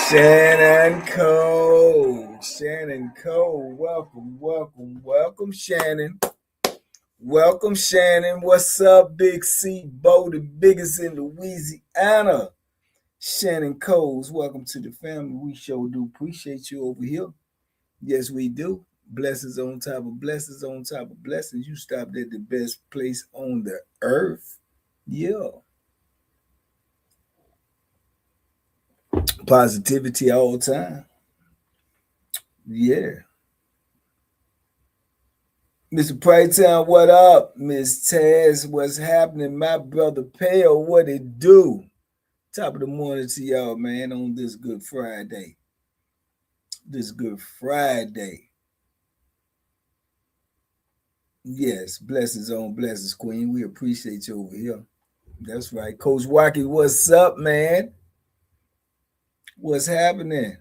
Shannon Cole. Shannon Cole. Welcome, Shannon. Welcome, Shannon. What's up, Big C Bo, the biggest in Louisiana? Shannon Coles, welcome to the family. We sure do appreciate you over here. Yes, we do. Blessings on top of blessings on top of blessings. You stopped at the best place on the earth. Yeah. Positivity all the time. Yeah. Mr. Praytown, what up? Miss Taz, what's happening? My brother Pale, what it do? Top of the morning to y'all, man, on this Good Friday. This Good Friday. Yes, blessings on blessings, Queen. We appreciate you over here. That's right. Coach Wacky, what's up, man? What's happening?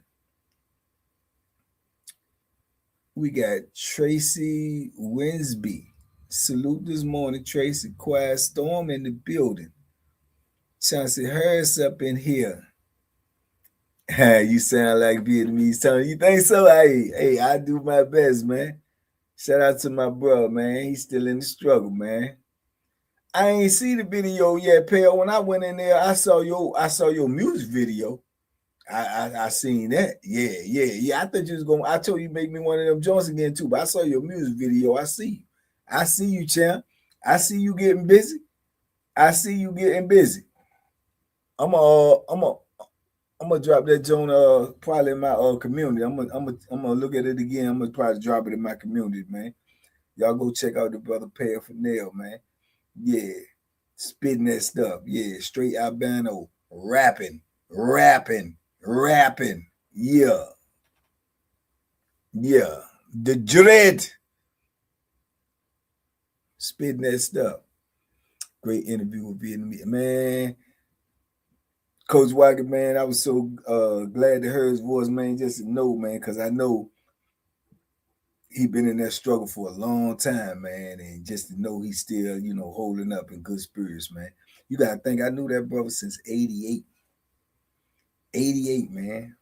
We got Tracy Winsby. Salute this morning, Tracy. Quiet storm in the building. Chauncey Harris up in here. You sound like Vietnamese, Tony. You think so? Hey, I do my best, man. Shout out to my bro, man. He's still in the struggle, man. I ain't see the video yet, Pale. When I went in there, I saw your music video. I seen that. Yeah. I thought you was going. I told you make me one of them joints again too, but I saw your music video. I see you, champ. I see you getting busy. I'm gonna drop that joint probably in my community. I'm gonna look at it again. I'm gonna probably drop it in my community, man. Y'all go check out the brother Pale for Nail, man. Yeah, spitting that stuff. Yeah, straight albino, rapping. Yeah. The dread. Spitting that stuff. Great interview with Vietnamese, man. Coach Wagon, man, I was so glad to hear his voice, man, just to know, man, because I know he been in that struggle for a long time, man, and just to know he's still, holding up in good spirits, man. You got to think, I knew that brother since 88. 88, man.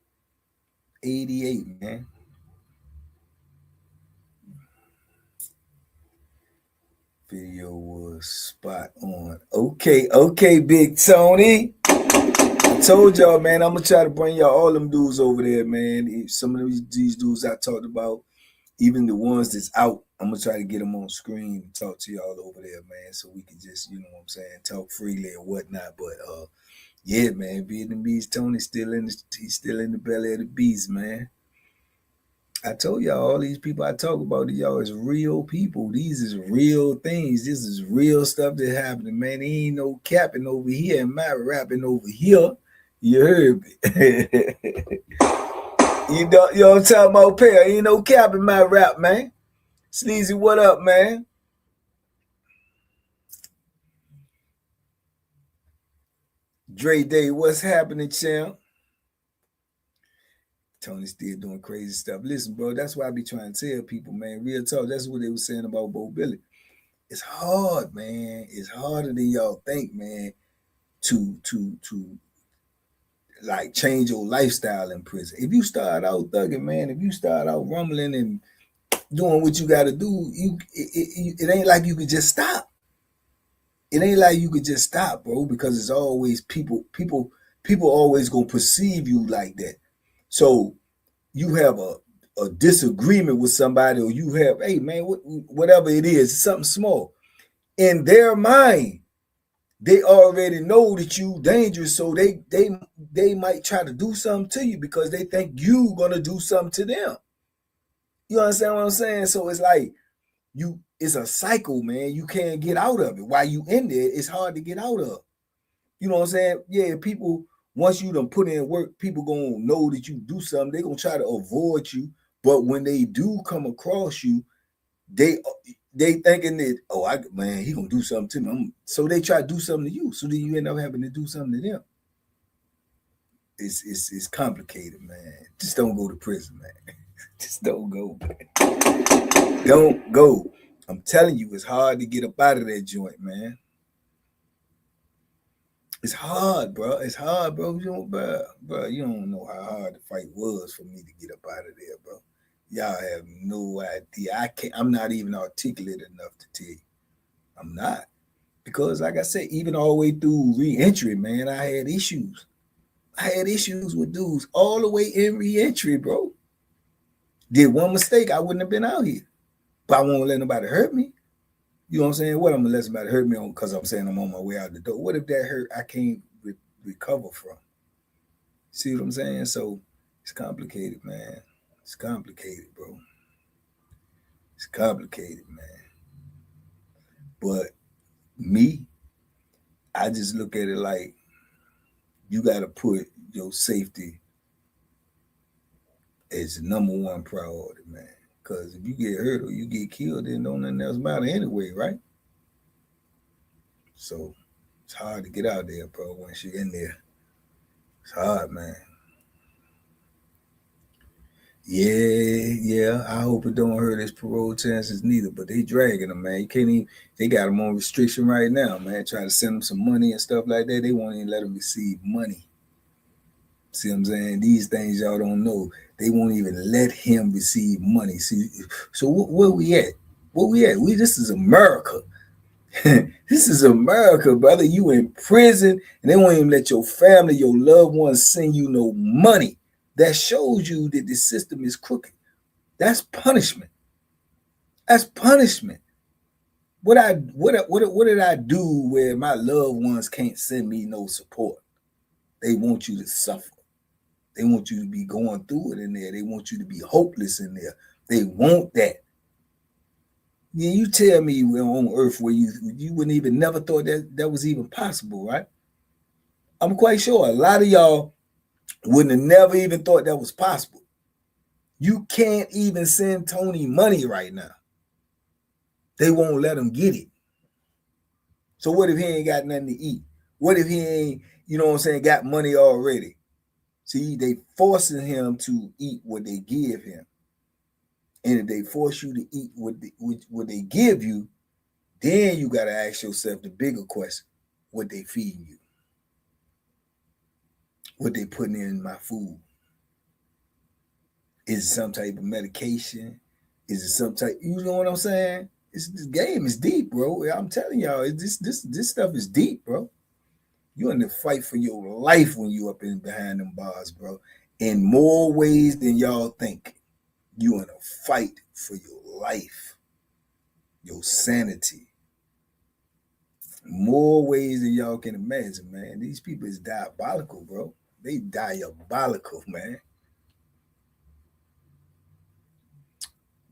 88, man. Video was spot on. Okay, Big Tony. I told y'all, man, I'm going to try to bring y'all all them dudes over there, man. Some of these dudes I talked about, even the ones that's out, I'm going to try to get them on screen and talk to y'all over there, man, so we can just, talk freely and whatnot. But, yeah, man, Vietnamese Tony's he's still in the belly of the beast, man. I told y'all, all these people I talk about to y'all is real people. These is real things. This is real stuff that happening, man. There ain't no capping over here and my rapping over here. You heard me. You know what I'm talking about, Pale? Ain't no capping my rap, man. Sneezy, what up, man? Dre Day, what's happening, champ? Tony's still doing crazy stuff. Listen, bro, that's why I be trying to tell people, man. Real talk, that's what they were saying about Bo Billy. It's hard, man. It's harder than y'all think, man, to like change your lifestyle in prison. If you start out thugging, man, if you start out rumbling and doing what you got to do, it ain't like you could just stop. It ain't like you could just stop, bro, because it's always people always gonna perceive you like that. So you have a disagreement with somebody, or you have, hey man, whatever it is, something small. In their mind, they already know that you dangerous, so they might try to do something to you because they think you gonna do something to them. You understand what I'm saying? So it's like it's a cycle, man. You can't get out of it. While you in there, it's hard to get out of. You know what I'm saying? Yeah, people, once you done put in work, people gonna know that you do something. They gonna try to avoid you. But when they do come across you, they thinking that, he gonna do something to me. So they try to do something to you. So then you end up having to do something to them. It's complicated, man. Just don't go to prison, man. Just don't go, man. Don't go. I'm telling you, it's hard to get up out of that joint, man. It's hard, bro. It's hard, bro. You don't know how hard the fight was for me to get up out of there, bro. Y'all have no idea. I'm not even articulate enough to tell you. I'm not. Because like I said, even all the way through re-entry, man, I had issues. I had issues with dudes all the way in re-entry, bro. Did one mistake, I wouldn't have been out here. But I won't let nobody hurt me. You know what I'm saying? What I'm gonna let somebody hurt me on because I'm saying I'm on my way out the door. What if that hurt I can't recover from? See what I'm saying? So it's complicated, man. It's complicated, bro. It's complicated, man. But me, I just look at it like you got to put your safety as the number one priority, man. Because if you get hurt or you get killed, then don't nothing else matter anyway, right? So it's hard to get out there, bro. Once you're in there, it's hard, man. Yeah. I hope it don't hurt his parole chances neither. But they dragging him, man. You can't even. They got him on restriction right now, man. Trying to send him some money and stuff like that. They won't even let him receive money. See what I'm saying? These things y'all don't know. They won't even let him receive money. See, so where we at? Where we at? This is America. This is America, brother. You in prison, and they won't even let your family, your loved ones, send you no money. That shows you that the system is crooked. That's punishment. That's punishment. What did I do where my loved ones can't send me no support? They want you to suffer. They want you to be going through it in there. They want you to be hopeless in there. They want that. Yeah, you tell me on Earth where you wouldn't even never thought that was even possible, right? I'm quite sure a lot of y'all wouldn't have never even thought that was possible. You can't even send Tony money right now. They won't let him get it. So what if he ain't got nothing to eat? What if he ain't, you know what I'm saying, got money already? See, they forcing him to eat what they give him. And if they force you to eat what they give you, then you got to ask yourself the bigger question: what they feeding you? What they putting in my food? Is it some type of medication? Is it some type? You know what I'm saying? This game is deep, bro. I'm telling y'all, this stuff is deep, bro. You in the fight for your life when you up in behind them bars, bro. In more ways than y'all think. You in a fight for your life, your sanity. More ways than y'all can imagine, man. These people is diabolical, bro. They diabolical, man.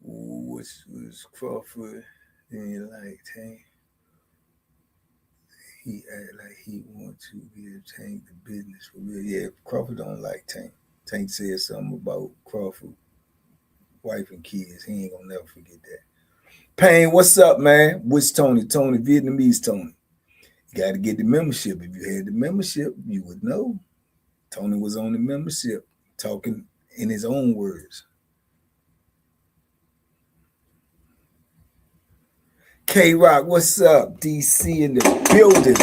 What's Crawford? Then like Tank, he act like he want to give Tank the business for real. Yeah, Crawford don't like Tank. Tank said something about Crawford, wife and kids. He ain't gonna never forget that. Payne, what's up, man? Which Tony? Tony, Vietnamese Tony. You got to get the membership. If you had the membership, you would know. Tony was on the membership, talking in his own words. K-Rock, what's up? DC in the building.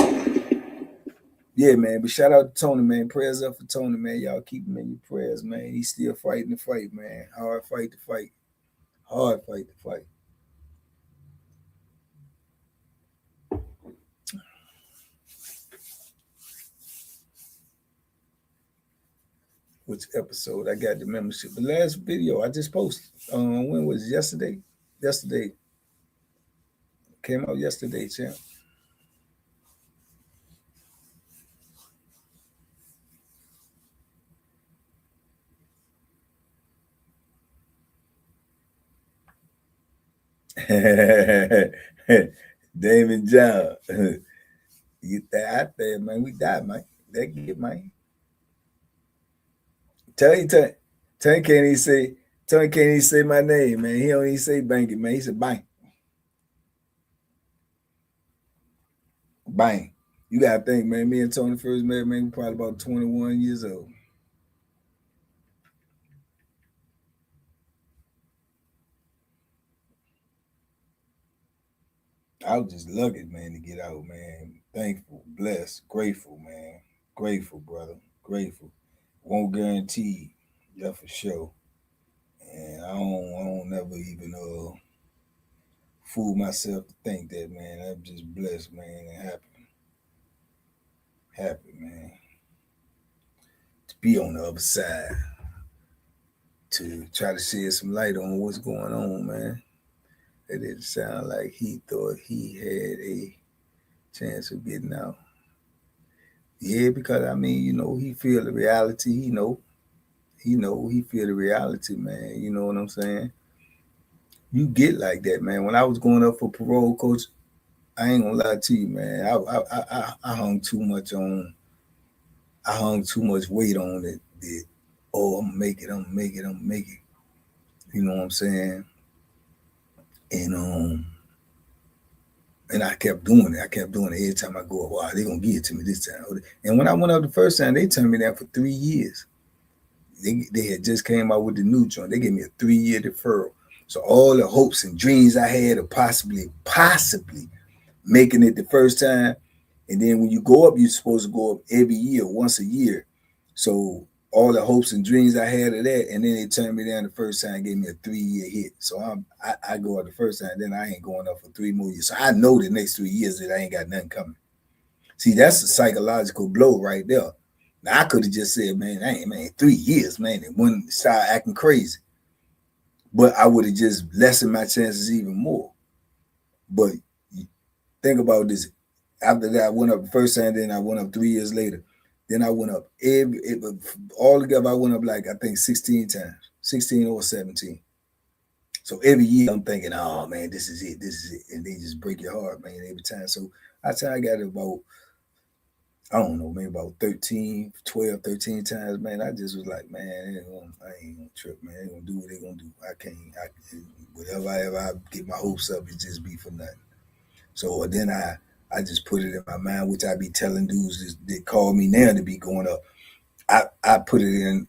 Yeah, man. But shout out to Tony, man. Prayers up for Tony, man. Y'all keep him in your prayers, man. He's still fighting the fight, man. Hard fight to fight. Hard fight to fight. Which episode? I got the membership. The last video I just posted. When was it? Yesterday? Yesterday. Came out yesterday, champ. David John. Get that out there, man. We died, man. That get, man. Tony can't even say my name, man. He don't even say bank it, man. He said bang. Bang. You gotta think, man. Me and Tony first met, man, we probably about 21 years old. I was just lucky, man, to get out, man. Thankful, blessed, grateful, man. Grateful, brother. Grateful. Won't guarantee, yeah, for sure. And I don't never even fool myself to think that, man. I'm just blessed, man, and happy, man, to be on the other side, to try to shed some light on what's going on, man. It didn't sound like he thought he had a chance of getting out. Yeah, because I mean, he feel the reality. He feel the reality, man. You know what I'm saying? You get like that, man. When I was going up for parole, coach, I ain't gonna lie to you, man. I hung too much on. I hung too much weight on it. That, oh, I'm gonna make it. I'm gonna make it. I'm gonna make it. You know what I'm saying? And and I kept doing it. I kept doing it every time I go up. Wow, they gonna give it to me this time. And when I went up the first time, they turned me down for 3 years. They had just came out with the new joint. They gave me a 3-year deferral. So all the hopes and dreams I had of possibly making it the first time. And then when you go up, you're supposed to go up every year, once a year. So all the hopes and dreams I had of that, and then they turned me down the first time, gave me a 3-year hit. So I go up the first time, then I ain't going up for 3 more years. So I know the next 3 years that I ain't got nothing coming. See, that's a psychological blow right there. Now I could have just said, man, 3 years, man, and one start acting crazy. But I would have just lessened my chances even more. But think about this. After that, I went up the first time, then I went up 3 years later. Then I went up all together. I went up like I think 16 times, 16 or 17. So every year I'm thinking, oh man, this is it, and they just break your heart, man, every time. So I got it about, I don't know, maybe about 13, 12, 13 times, man. I just was like, man, I ain't gonna trip, man. They gonna do what they gonna do. Whatever I get my hopes up, it just be for nothing. So then I just put it in my mind, which I be telling dudes that call me now to be going up. I put it in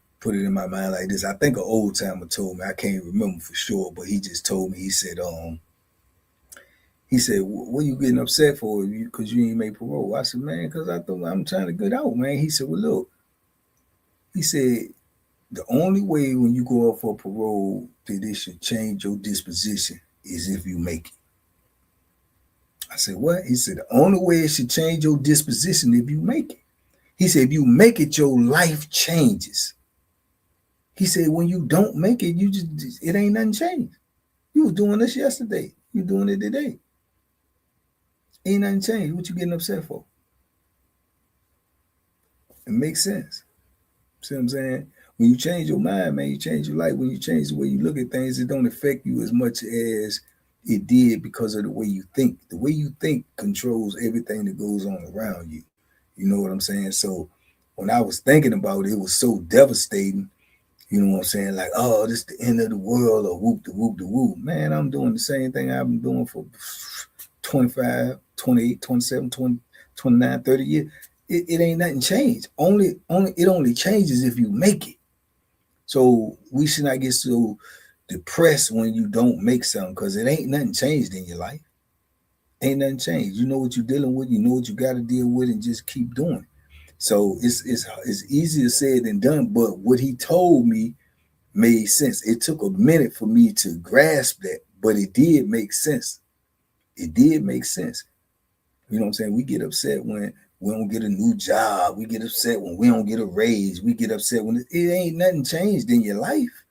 my mind like this. I think an old timer told me, I can't remember for sure, but he just told me, he said, what are you getting upset for? Because you ain't made parole. I said, man, because I thought I'm trying to get out, man. He said, well, look, he said, the only way when you go up for parole that it should change your disposition is if you make it. I said, what? He said, the only way it should change your disposition if you make it. He said, if you make it, your life changes. He said, when you don't make it, it ain't nothing changed. You was doing this yesterday. You doing it today. Ain't nothing changed. What you getting upset for? It makes sense. See what I'm saying? When you change your mind, man, you change your life. When you change the way you look at things, it don't affect you as much as it did because of the way you think. The way you think controls everything that goes on around you. You know what I'm saying? So when I was thinking about it, it was so devastating. You know what I'm saying? Like, oh, this is the end of the world, or whoop, the whoop, the whoop. Man, I'm doing the same thing I've been doing for 25, 28, 27, 20, 29, 30 years. It ain't nothing changed. It only changes if you make it. So we should not get so depressed when you don't make something, because it ain't nothing changed in your life. Ain't nothing changed. You know what you're dealing with. You know what you got to deal with, and just keep doing it. So it's easier said than done. But what he told me made sense. It took a minute for me to grasp that, but it did make sense. It did make sense. You know what I'm saying? We get upset when we don't get a new job. We get upset when we don't get a raise. We get upset when it ain't nothing changed in your life.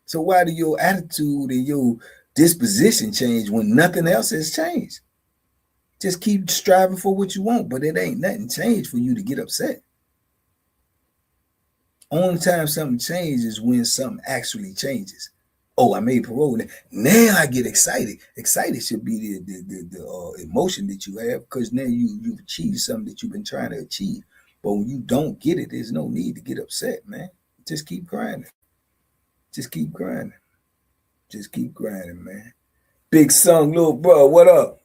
So why do your attitude and your disposition change when nothing else has changed? Just keep striving for what you want, but it ain't nothing changed for you to get upset. Only time something changes is when something actually changes. Oh, I made parole. Now I get excited. Excited should be the emotion that you have, because now you've achieved something that you've been trying to achieve. But when you don't get it, there's no need to get upset, man. Just keep grinding. Just keep grinding. Just keep grinding, man. Big Sung, little bro, what up?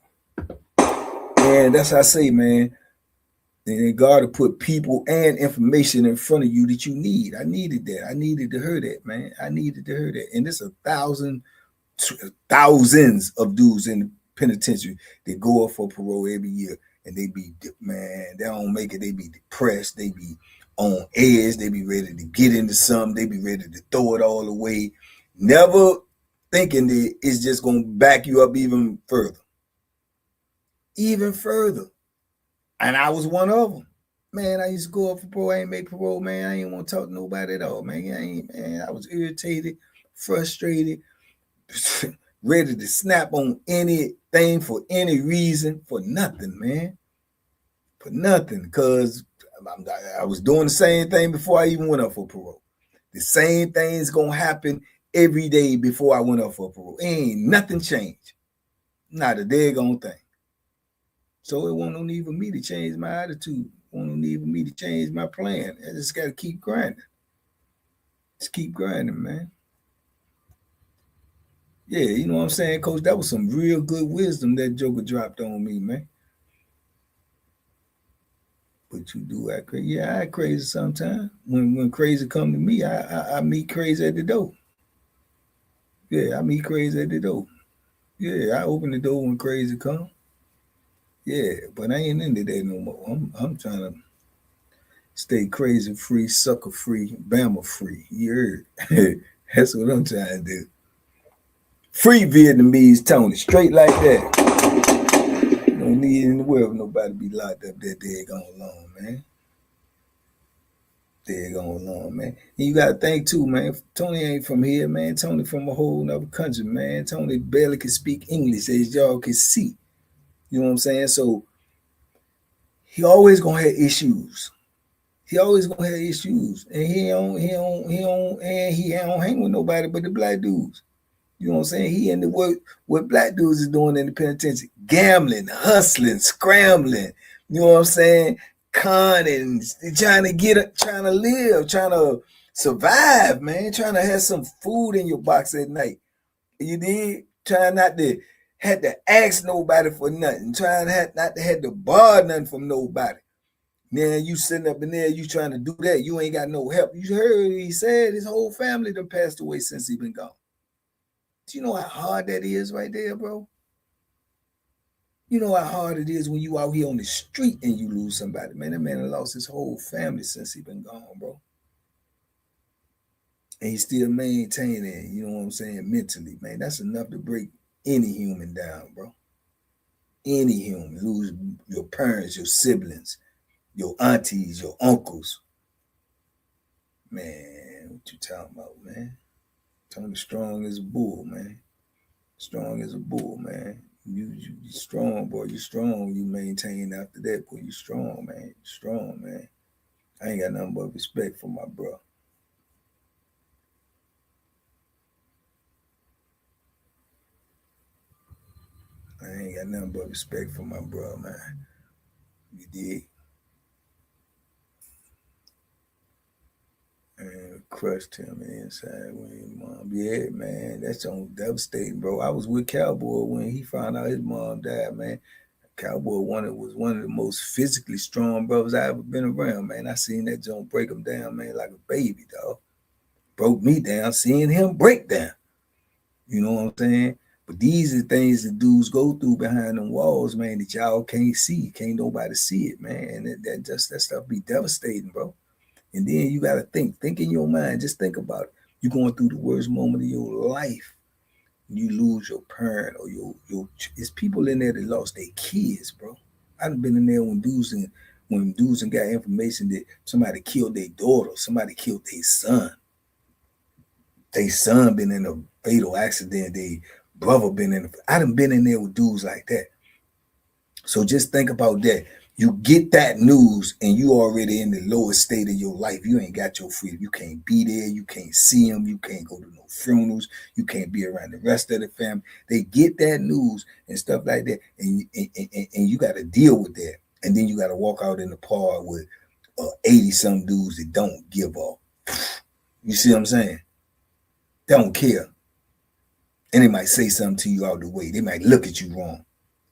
And that's how I say, man. And God to put people and information in front of you that you need. I needed that. I needed to hear that, man. I needed to hear that. And there's thousands of dudes in penitentiary, they go up for parole every year, and they be, man, they don't make it. They be depressed. They be on edge. They be ready to get into something. They be ready to throw it all away, never thinking that it's just gonna back you up even further, even further. And I was one of them. Man, I used to go up for parole. I ain't make parole, man. I ain't want to talk to nobody at all, man. I was irritated, frustrated, ready to snap on anything for any reason, for nothing, man. For nothing, because I was doing the same thing before I even went up for parole. The same thing's going to happen every day before I went up for parole. Ain't nothing changed. Not a daggone thing. So it won't need for me to change my attitude. It won't need for me to change my plan. I just got to keep grinding. Just keep grinding, man. Yeah, you know what I'm saying, Coach? That was some real good wisdom that Joker dropped on me, man. But you do act crazy. Yeah, I act crazy sometimes. When crazy come to me, I meet crazy at the door. Yeah, I meet crazy at the door. Yeah, I open the door when crazy come. Yeah, but I ain't into that no more. I'm trying to stay crazy free, sucker free, Bama free. You heard? That's what I'm trying to do. Free Vietnamese Tony, straight like that. No need in the world nobody be locked up that daggone long, man. Daggone long, man. And you gotta think too, man. Tony ain't from here, man. Tony from a whole nother country, man. Tony barely can speak English, as y'all can see. You know what I'm saying? So he always gonna have issues. He always gonna have issues, and he don't hang with nobody but the black dudes. You know what I'm saying? He into what black dudes is doing in the penitentiary: gambling, hustling, scrambling. You know what I'm saying? Conning, trying to live, trying to survive, man. Trying to have some food in your box at night. You did? Trying not to have to ask nobody for nothing. Trying not to have to borrow nothing from nobody. Man, you sitting up in there, you trying to do that. You ain't got no help. You heard he said his whole family done passed away since he been gone. Do you know how hard that is right there, bro? You know how hard it is when you out here on the street and you lose somebody. Man, that man lost his whole family since he been gone, bro. And he's still maintaining, you know what I'm saying, mentally, man. That's enough to break any human down, bro. Any human. Lose your parents, your siblings, your aunties, your uncles. Man, what you talking about, man? Tony strong as a bull, man. Strong as a bull, man. You strong, boy. You strong. You maintain after that, boy. You strong, man. You strong, man. I ain't got nothing but respect for my bro. I ain't got nothing but respect for my bro, man. You dig? And crushed him inside when his mom. Yeah, man, that's on devastating, bro. I was with Cowboy when he found out his mom died, man. Cowboy was one of the most physically strong brothers I ever been around, man. I seen that joint break him down, man, like a baby, dog. Broke me down, seeing him break down. You know what I'm saying? But these are things that dudes go through behind them walls, man, that y'all can't see. Can't nobody see it, man. And that stuff be devastating, bro. And then you got to think in your mind, just think about it. You're going through the worst moment of your life. You lose your parent or your it's people in there that lost their kids, bro. I've been in there when dudes and got information that somebody killed their daughter, somebody killed their son. Their son been in a fatal accident, their brother been in I done been in there with dudes like that. So just think about that. You get that news and you already in the lowest state of your life. You ain't got your freedom. You can't be there. You can't see them. You can't go to no funerals. You can't be around the rest of the family. They get that news and stuff like that. And you got to deal with that. And then you got to walk out in the park with 80-some dudes that don't give up. You see what I'm saying? They don't care. And they might say something to you out the way. They might look at you wrong.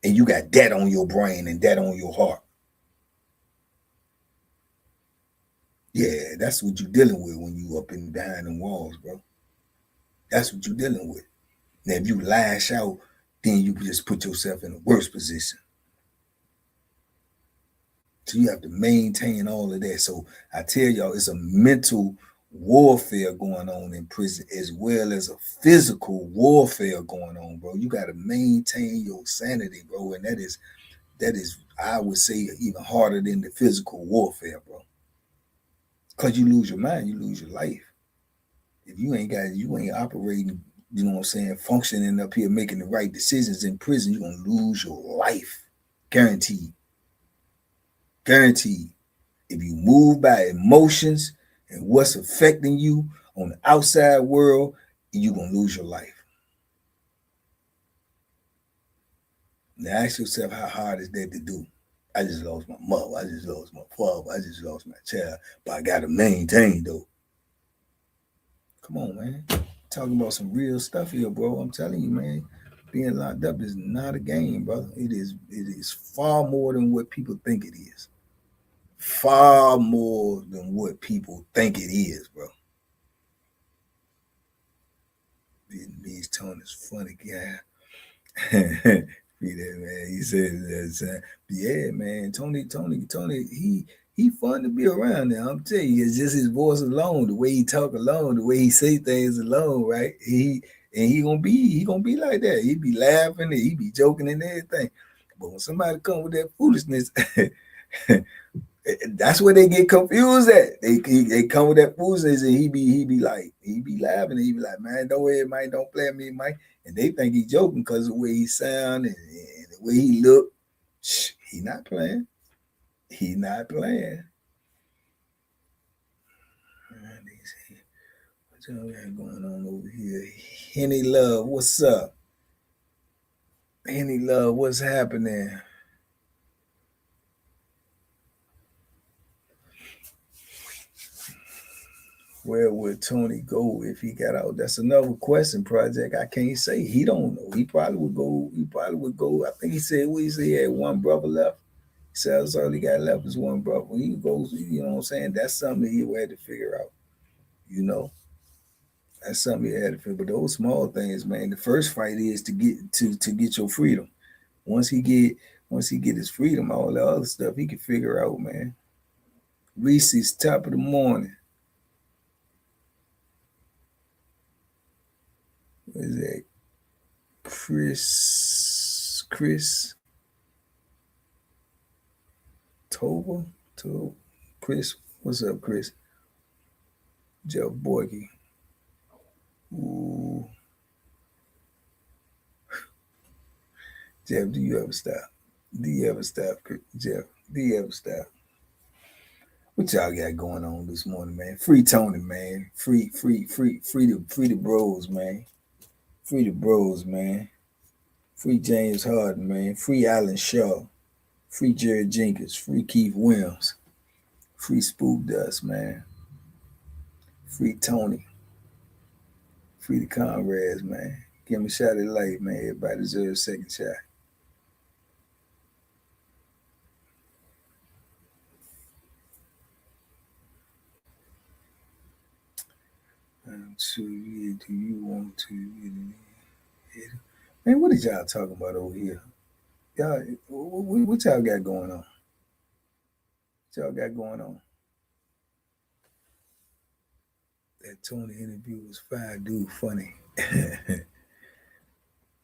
And you got that on your brain and that on your heart. Yeah, that's what you're dealing with when you up in behind them walls, bro. That's what you're dealing with. Now, if you lash out, then you just put yourself in a worse position. So you have to maintain all of that. So I tell y'all, it's a mental warfare going on in prison as well as a physical warfare going on, bro. You got to maintain your sanity, bro. And that is, I would say, even harder than the physical warfare, bro. Because you lose your mind, you lose your life. If you ain't operating, you know what I'm saying, functioning up here, making the right decisions in prison, you're going to lose your life. Guaranteed. Guaranteed. If you move by emotions and what's affecting you on the outside world, you're going to lose your life. Now ask yourself, how hard is that to do? I just lost my mother. I just lost my father. I just lost my child. But I got to maintain, though. Come on, man. Talking about some real stuff here, bro. I'm telling you, man. Being locked up is not a game, brother. It is far more than what people think it is. Far more than what people think it is, bro. Vietnamese tone is funny guy. Be that, man. He said that, yeah, man. Tony, he fun to be around now. I'm telling you, it's just his voice alone, the way he talk alone, the way he say things alone, right? He gonna be like that. He be laughing and he be joking and everything. But when somebody come with that foolishness, that's where they get confused at. They come with that foolishness and he be laughing and he be like, man, don't worry, Mike, don't play me, Mike. And they think he's joking because of the way he sound and the way he look. He not playing. He not playing. What's going on over here? Henny Love, what's up? Henny Love, what's happening? Where would Tony go if he got out? That's another question, Project. I can't say. He don't know. He probably would go. I think he said he had one brother left. He said that's all he got left is one brother. When he goes, you know what I'm saying? That's something he would have to figure out. You know, that's something he had to figure. But those small things, man. The first fight is to get your freedom. Once he get his freedom, all the other stuff he can figure out, man. Reese's top of the morning. What is that? Chris Tova? Chris, what's up, Chris? Jeff Borky. Ooh. Jeff, do you ever stop? Do you ever stop, Jeff? Do you ever stop? What y'all got going on this morning, man? Free Tony, man. Free the bros, man. Free the bros, man. Free James Harden, man. Free Alan Shaw. Free Jared Jenkins. Free Keith Williams. Free Spook Dust, man. Free Tony. Free the comrades, man. Give me a shot at life, man. Everybody deserves a second shot. So, yeah, do you want to? Man, what is y'all talking about over here? Y'all, what y'all got going on? What y'all got going on? That Tony interview was fine, dude. Funny.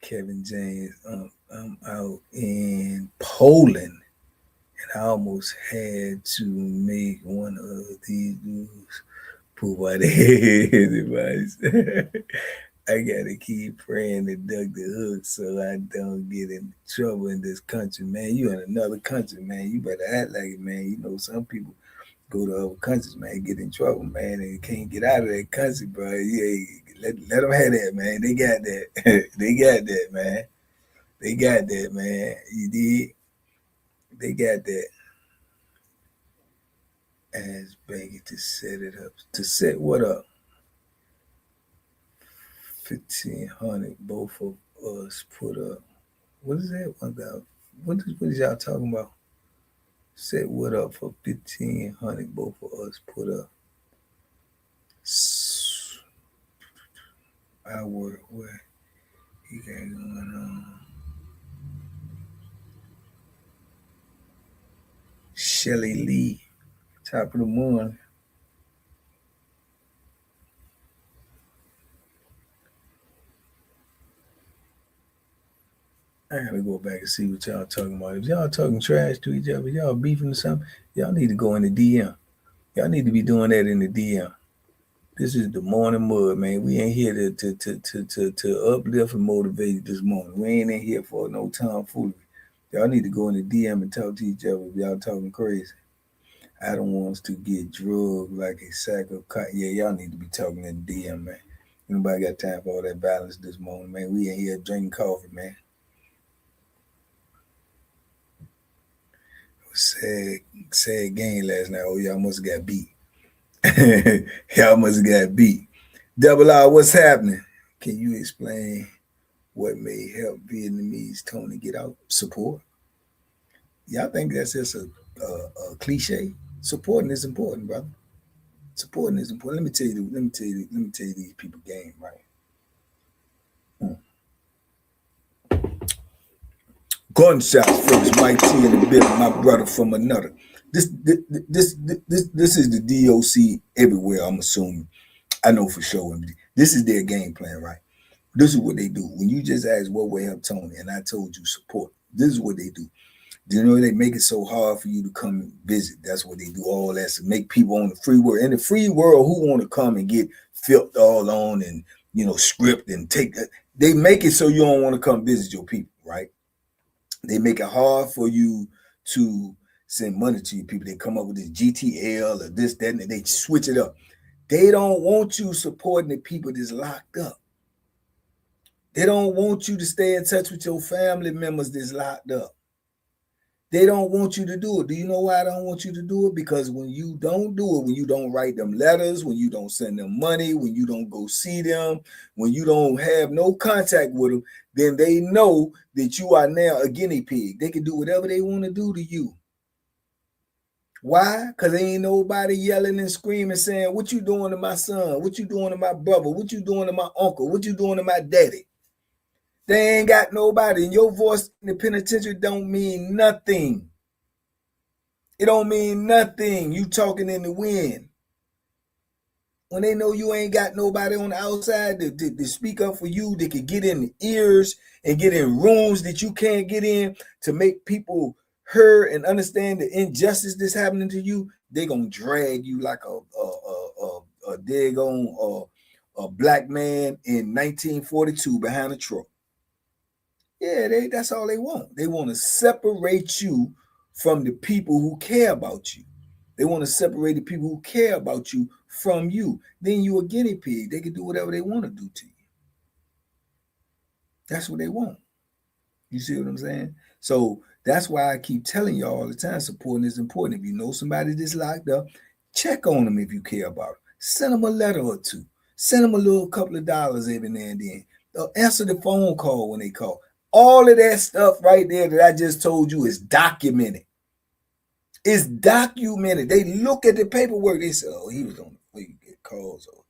Kevin James, I'm out in Poland, and I almost had to make one of these dudes poop out their head. I gotta keep praying to duck the hook so I don't get in trouble in this country, man. You in another country, man. You better act like it, man. You know, some people go to other countries, man, get in trouble, man, and can't get out of that country, bro. Yeah, let them have that, man. They got that. They got that, man. They got that, man. You did. They got that. Ask Becky to set it up. To set what up? 1,500. Both of us put up. What is that? 1,000. What is y'all talking about? Set what up for 1,500? Both of us put up. Our where? He got going on. Shelly Lee, top of the morning. I gotta go back and see what y'all talking about. If y'all talking trash to each other, y'all beefing or something, y'all need to go in the DM. Y'all need to be doing that in the DM. This is the morning mud, man. We ain't here to uplift and motivate this morning. We ain't in here for no tomfoolery. Y'all need to go in the DM and talk to each other if y'all talking crazy. I don't want us to get drugged like a sack of cotton. Yeah, y'all need to be talking in the DM, man. Nobody got time for all that violence this morning, man. We ain't here drinking coffee, man. It was sad game last night. Oh, y'all must have got beat. Y'all must have got beat. Double R, what's happening? Can you explain what may help Vietnamese Tony get out? Support. Y'all think that's just a cliche? Supporting is important, brother. Supporting is important. Let me tell you these people game, right? Gunshots first, Mike T in the building, my brother from another. This is the DOC everywhere, I'm assuming. I know for sure. This is their game plan, right? This is what they do. When you just asked what will help Tony, and I told you support, this is what they do. You know, they make it so hard for you to come and visit. That's what they do. All that to make people on the free world. In the free world, who want to come and get filthed all on and, script and take that? They make it so you don't want to come visit your people, right? They make it hard for you to send money to your people. They come up with this GTL or this, that, and they switch it up. They don't want you supporting the people that's locked up. They don't want you to stay in touch with your family members that's locked up. They don't want you to do it. Do you know why I don't want you to do it? Because when you don't do it, when you don't write them letters, when you don't send them money, when you don't go see them, when you don't have no contact with them, then they know that you are now a guinea pig. They can do whatever they want to do to you. Why? Because ain't nobody yelling and screaming saying, what you doing to my son? What you doing to my brother? What you doing to my uncle? What you doing to my daddy? They ain't got nobody. And your voice in the penitentiary don't mean nothing. It don't mean nothing. You talking in the wind. When they know you ain't got nobody on the outside to speak up for you, that can get in the ears and get in rooms that you can't get in to make people heard and understand the injustice that's happening to you, they gonna drag you like a daggone a black man in 1942 behind a truck. Yeah, that's all they want. They want to separate you from the people who care about you. They want to separate the people who care about you from you. Then you a guinea pig. They can do whatever they want to do to you. That's what they want. You see what I'm saying? So that's why I keep telling y'all all the time, supporting is important. If you know somebody that's locked up, check on them if you care about them. Send them a letter or two. Send them a little couple of dollars every now and then. Answer the phone call when they call. All of that stuff right there that I just told you is documented. It's documented. They look at the paperwork. They say, oh, he was on the way to get calls or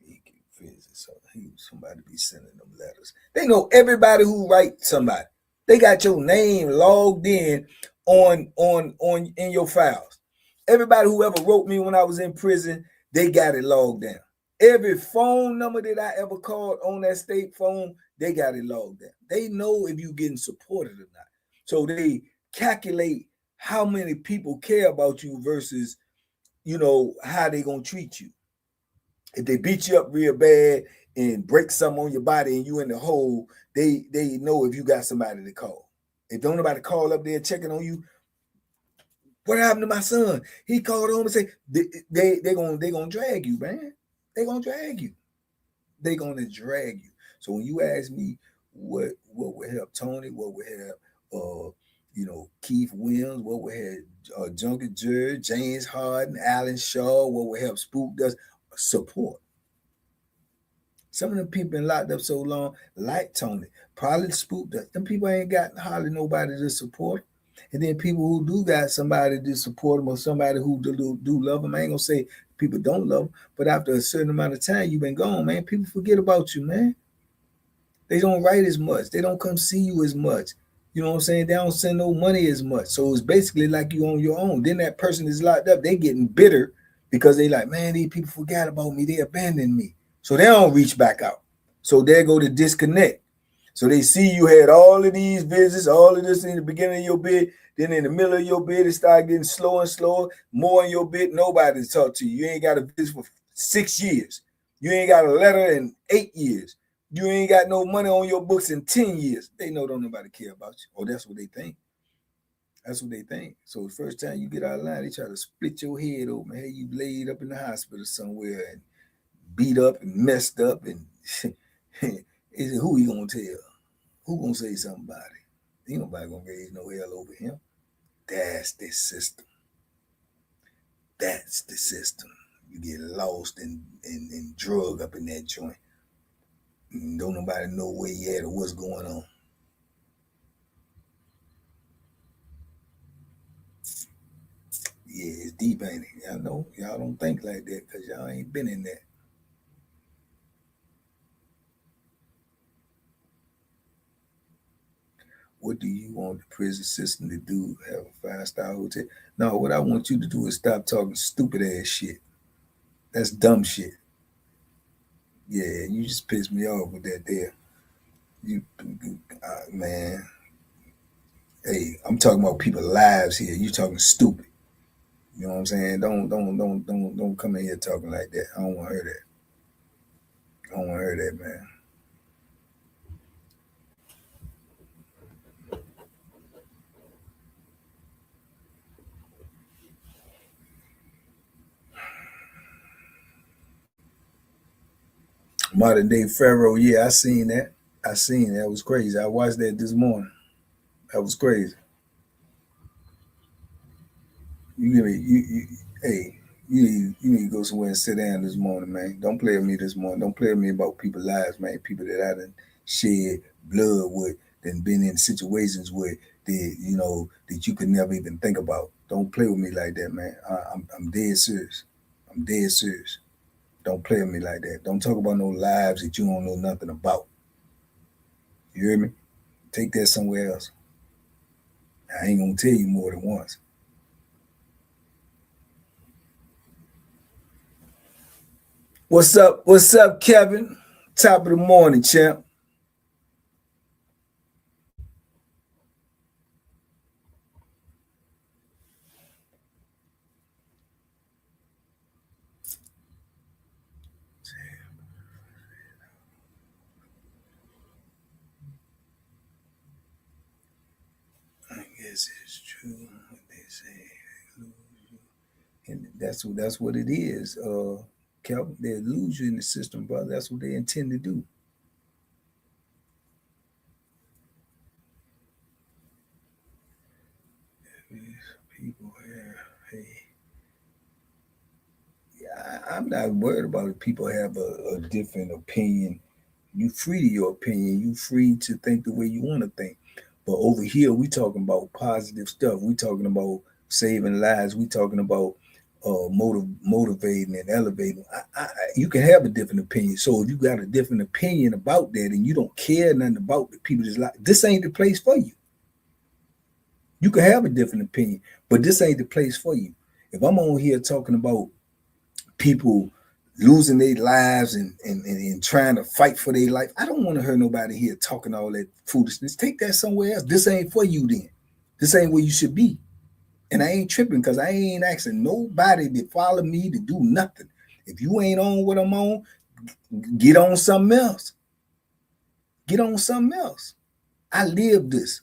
he get visits. So he was somebody be sending them letters. They know everybody who writes somebody. They got your name logged in on in your files. Everybody who ever wrote me when I was in prison, they got it logged down. Every phone number that I ever called on that state phone, they got it logged down. They know if you getting supported or not. So they calculate how many people care about you versus, how they gonna treat you. If they beat you up real bad and break something on your body and you in the hole, they know if you got somebody to call. If don't nobody call up there checking on you, what happened to my son? He called home and say they gonna drag you, man. They gonna drag you. They gonna drag you. So when you ask me what would help Tony, what would help Keith Williams, what would help Junkie Jerry, James Harden, Alan Shaw, what would help Spook does support. Some of them people been locked up so long, like Tony, probably Spook does. Them people ain't got hardly nobody to support. And then people who do got somebody to support them or somebody who do love them, I ain't gonna say people don't love them, but after a certain amount of time you've been gone, man, people forget about you, man. They don't write as much. They don't come see you as much. You know what I'm saying? They don't send no money as much. So it's basically like you on your own. Then that person is locked up. They getting bitter because they like, man, these people forgot about me. They abandoned me. So they don't reach back out. So there go the disconnect. So they see you had all of these visits, all of this in the beginning of your bid. Then in the middle of your bid, it started getting slower and slower. More in your bid, nobody to talk to you. You ain't got a visit for 6 years. You ain't got a letter in 8 years. You ain't got no money on your books in 10 years. They know don't nobody care about you. Or that's what they think. That's what they think. So the first time you get out of line, they try to split your head open. Hey, you laid up in the hospital somewhere and beat up and messed up. And who he gonna tell? Who gonna say something about it? Ain't nobody gonna raise no hell over him. That's the system. That's the system. You get lost and drug up in that joint. And don't nobody know where you at or what's going on. Yeah, it's deep, ain't it? Y'all know. Y'all don't think like that because y'all ain't been in that. What do you want the prison system to do? Have a 5-star hotel? No, what I want you to do is stop talking stupid ass shit. That's dumb shit. Yeah, you just pissed me off with that there. You, man. Hey, I'm talking about people's lives here. You talking stupid. You know what I'm saying? Don't come in here talking like that. I don't want to hear that. I don't want to hear that, man. Modern day Pharaoh, yeah, I seen that. I seen that. It was crazy. I watched that this morning. That was crazy. You give me hey, you need to go somewhere and sit down this morning, man. Don't play with me this morning. Don't play with me about people's lives, man. People that I done shed blood with, that been in situations where that you could never even think about. Don't play with me like that, man. I'm dead serious. I'm dead serious. Don't play with me like that. Don't talk about no lives that you don't know nothing about. You hear me? Take that somewhere else. I ain't gonna tell you more than once. What's up? What's up, Kevin? Top of the morning, champ. I guess it's true what they say. And that's what it is. Kelvin, they lose you in the system, brother. That's what they intend to do. People here, hey, I'm not worried about if people have a different opinion. You free to your opinion. You free to think the way you want to think. But over here, we talking about positive stuff. We talking about saving lives. We talking about motivating and elevating. You can have a different opinion. So if you got a different opinion about that and you don't care nothing about the people that's like, this ain't the place for you. You can have a different opinion, but this ain't the place for you. If I'm on here talking about people losing their lives and trying to fight for their life, I don't want to hear nobody here talking all that foolishness. Take that somewhere else. This ain't for you then. This ain't where you should be. And I ain't tripping because I ain't asking nobody to follow me to do nothing. If you ain't on what I'm on, get on something else. Get on something else. I live this.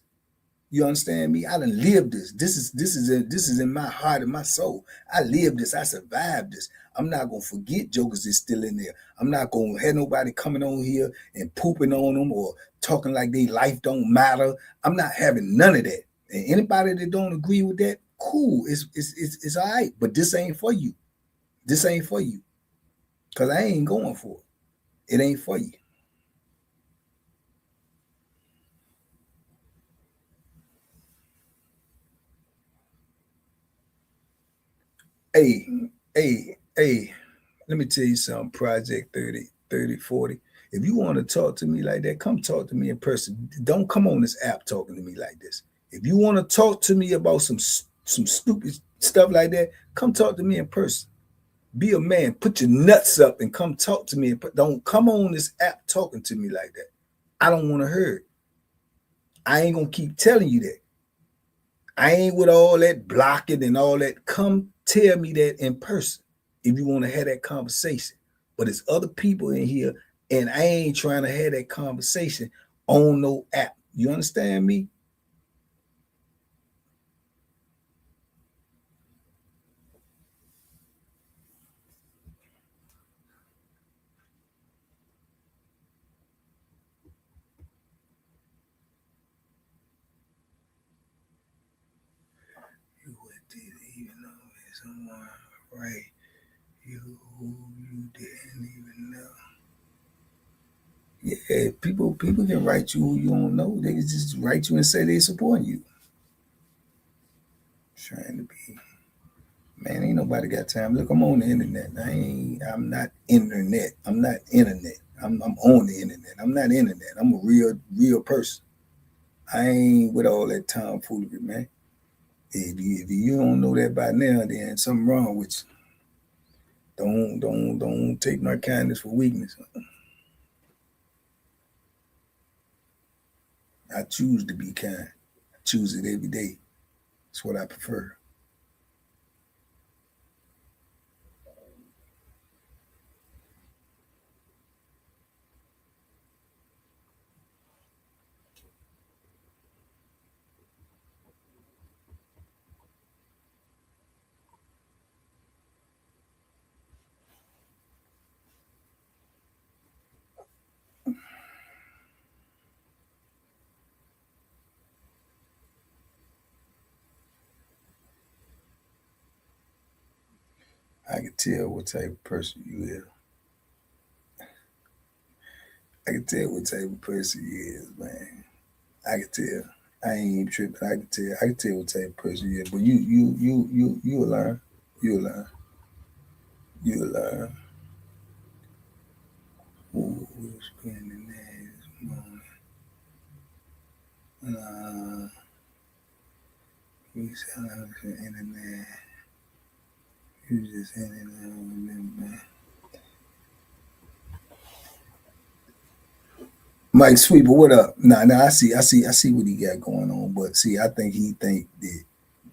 You understand me? I done lived this. This is in my heart and my soul. I lived this. I survived this. I'm not gonna forget jokers that's still in there. I'm not gonna have nobody coming on here and pooping on them or talking like their life don't matter. I'm not having none of that. And anybody that don't agree with that, cool. It's all right. But this ain't for you. This ain't for you. Cause I ain't going for it. It ain't for you. Hey, hey, let me tell you something, Project 30, 30, 40. If you want to talk to me like that, come talk to me in person. Don't come on this app talking to me like this. If you want to talk to me about some stupid stuff like that, come talk to me in person. Be a man. Put your nuts up and come talk to me. Don't come on this app talking to me like that. I don't want to hear it. I ain't gonna keep telling you that. I ain't with all that blocking and all that. Come tell me that in person if you want to have that conversation. But it's other people in here, and I ain't trying to have that conversation on no app. You understand me? You didn't even know someone, right? You didn't even know. Yeah, people can write you who you don't know. They can just write you and say they support you. Trying to be, man, ain't nobody got time. Look, I'm on the internet. I'm not internet. I'm not internet. I'm on the internet. I'm not internet. I'm a real person. I ain't with all that tomfoolery, man. If you don't know that by now, then something wrong with you. Don't take my kindness for weakness. I choose to be kind. I choose it every day. It's what I prefer. I can tell what type of person you is. I can tell what type of person you is, man. I can tell. I ain't even tripping. I can tell. I can tell what type of person you is. But you'll learn. You'll learn. You'll learn. Ooh, we're spending that this morning. We sound like the internet. You just internet with them, man. Mike Sweeper, what up? Nah, I see what he got going on. But see, I think he think that,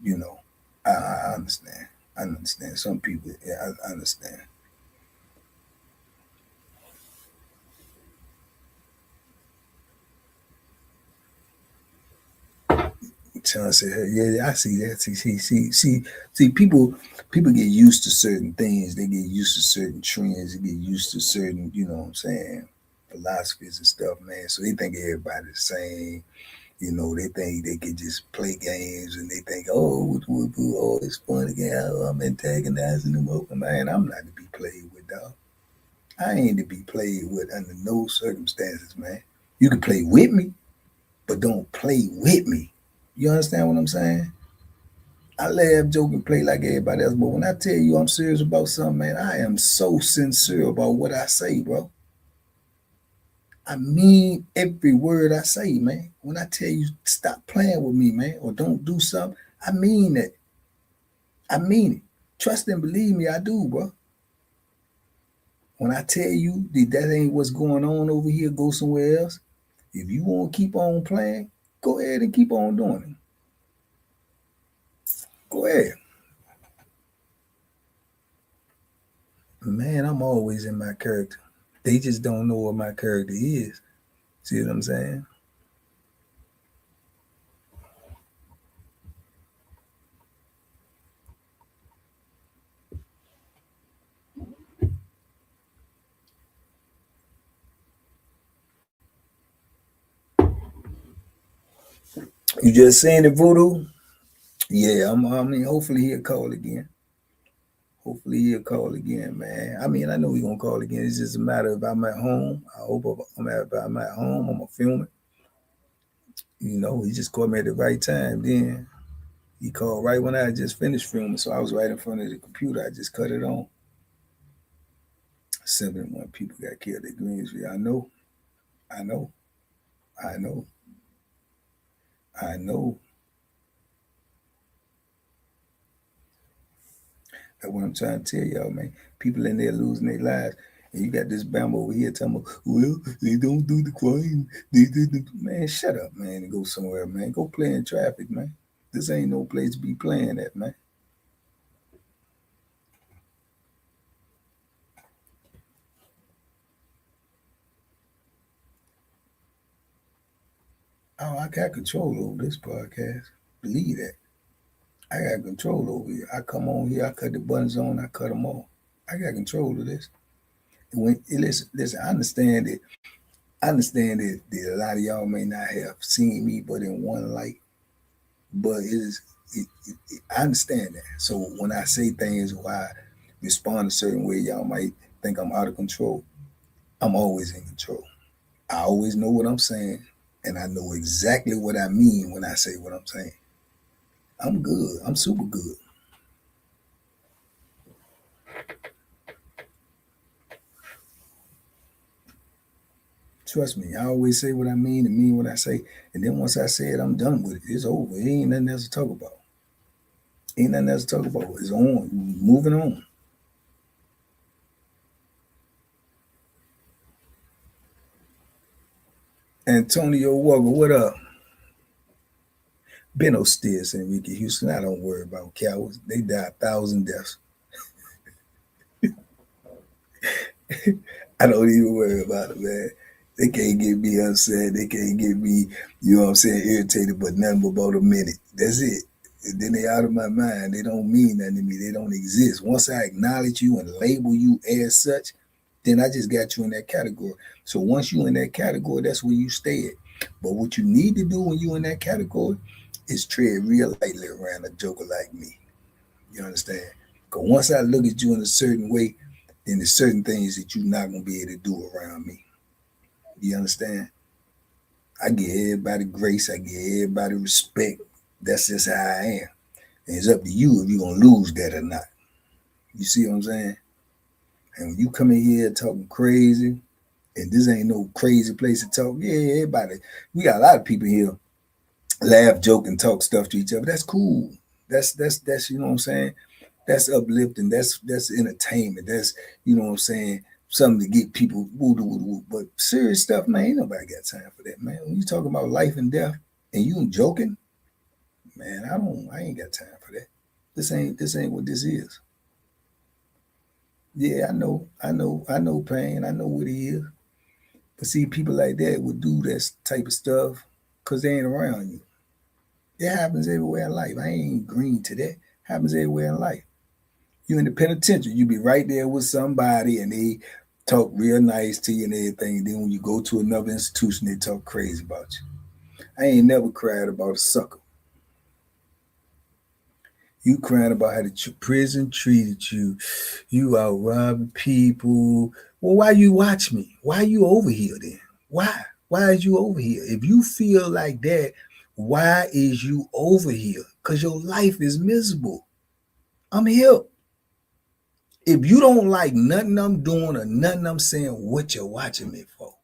you know, I understand. I understand. Some people, yeah, I understand. Sean said, "Hey, yeah, I see that. See, people get used to certain things. They get used to certain trends. They get used to certain, you know what I'm saying, philosophies and stuff, man. So they think everybody's the same. You know, they think they can just play games and they think, oh, it's fun again. Oh, I'm antagonizing them open. Man, I'm not to be played with, dog. I ain't to be played with under no circumstances, man. You can play with me, but don't play with me. You understand what I'm saying? I laugh, joke, and play like everybody else, but when I tell you I'm serious about something, man, I am so sincere about what I say, bro. I mean every word I say, man. When I tell you stop playing with me, man, or don't do something, I mean it. I mean it. Trust and believe me, I do, bro. When I tell you that that ain't what's going on over here, go somewhere else. If you want to keep on playing, go ahead and keep on doing it. Go ahead. Man, I'm always in my character. They just don't know what my character is. See what I'm saying? You just saying it, Voodoo? Yeah, I mean, hopefully he'll call again. Hopefully he'll call again, man. I mean, I know he's gonna call again. It's just a matter of I'm at home. I hope I'm at home. I'm gonna film it. You know, he just called me at the right time. Then he called right when I just finished filming, so I was right in front of the computer. I just cut it on. 71 people got killed at Greensville. I know, I know, I know, I know. That's what I'm trying to tell y'all, man. People in there losing their lives. And you got this Bama over here talking about, well, they don't do the crime. They do the... Man, shut up, man, and go somewhere, man. Go play in traffic, man. This ain't no place to be playing at, man. Oh, I got control over this podcast. Believe that. I got control over it. I come on here, I cut the buttons on, I cut them off. I got control of this. Listen, I understand it. I understand that a lot of y'all may not have seen me but in one light, but I understand that. So when I say things or I respond a certain way, y'all might think I'm out of control. I'm always in control. I always know what I'm saying, and I know exactly what I mean when I say what I'm saying. I'm good. I'm super good. Trust me, I always say what I mean and mean what I say. And then once I say it, I'm done with it. It's over. It ain't nothing else to talk about. Ain't nothing else to talk about. It's on. Moving on. Antonio Walker, what up? Benno Stills and Ricky Houston. I don't worry about cowards. They died 1,000 deaths. I don't even worry about it, man. They can't get me upset. They can't get me, you know what I'm saying, irritated, but nothing but about a minute. That's it. And then they out of my mind. They don't mean nothing to me. They don't exist. Once I acknowledge you and label you as such, then I just got you in that category. So once you in that category, that's where you stay at. But what you need to do when you in that category is tread real lightly around a joker like me. You understand? Because once I look at you in a certain way, then there's certain things that you're not gonna be able to do around me. You understand? I give everybody grace. I give everybody respect. That's just how I am. And it's up to you if you're gonna lose that or not. You see what I'm saying? And when you come in here talking crazy, and this ain't no crazy place to talk, yeah, everybody. We got a lot of people here laugh, joke, and talk stuff to each other. That's cool. That's you know what I'm saying? That's uplifting. That's entertainment. That's you know what I'm saying. Something to get people woo woo woo. But serious stuff, man, ain't nobody got time for that, man. When you talking about life and death, and you joking, man, I ain't got time for that. This ain't what this is. Yeah, I know pain. I know what it is. But see, people like that would do this type of stuff because they ain't around you. It happens everywhere in life. I ain't green to that. It happens everywhere in life. You in the penitentiary, you be right there with somebody and they talk real nice to you and everything. And then when you go to another institution, they talk crazy about you. I ain't never cried about a sucker. You crying about how the prison treated you. You out robbing people. Well, why you watch me? Why you over here then? Why? Why is you over here? If you feel like that, why is you over here? Because your life is miserable. I'm here. If you don't like nothing I'm doing or nothing I'm saying, what you watching me for?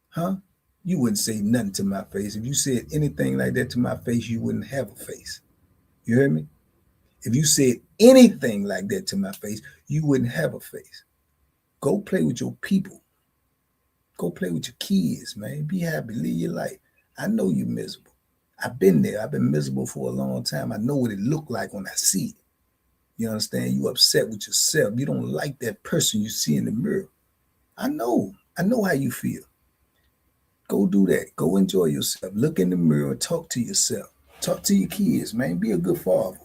Huh? You wouldn't say nothing to my face. If you said anything like that to my face, you wouldn't have a face. You hear me? If you said anything like that to my face, you wouldn't have a face. Go play with your people. Go play with your kids, man. Be happy. Live your life. I know you're miserable. I've been there. I've been miserable for a long time. I know what it looked like when I see it. You understand? You upset with yourself. You don't like that person you see in the mirror. I know. I know how you feel. Go do that. Go enjoy yourself. Look in the mirror and talk to yourself. Talk to your kids, man. Be a good father.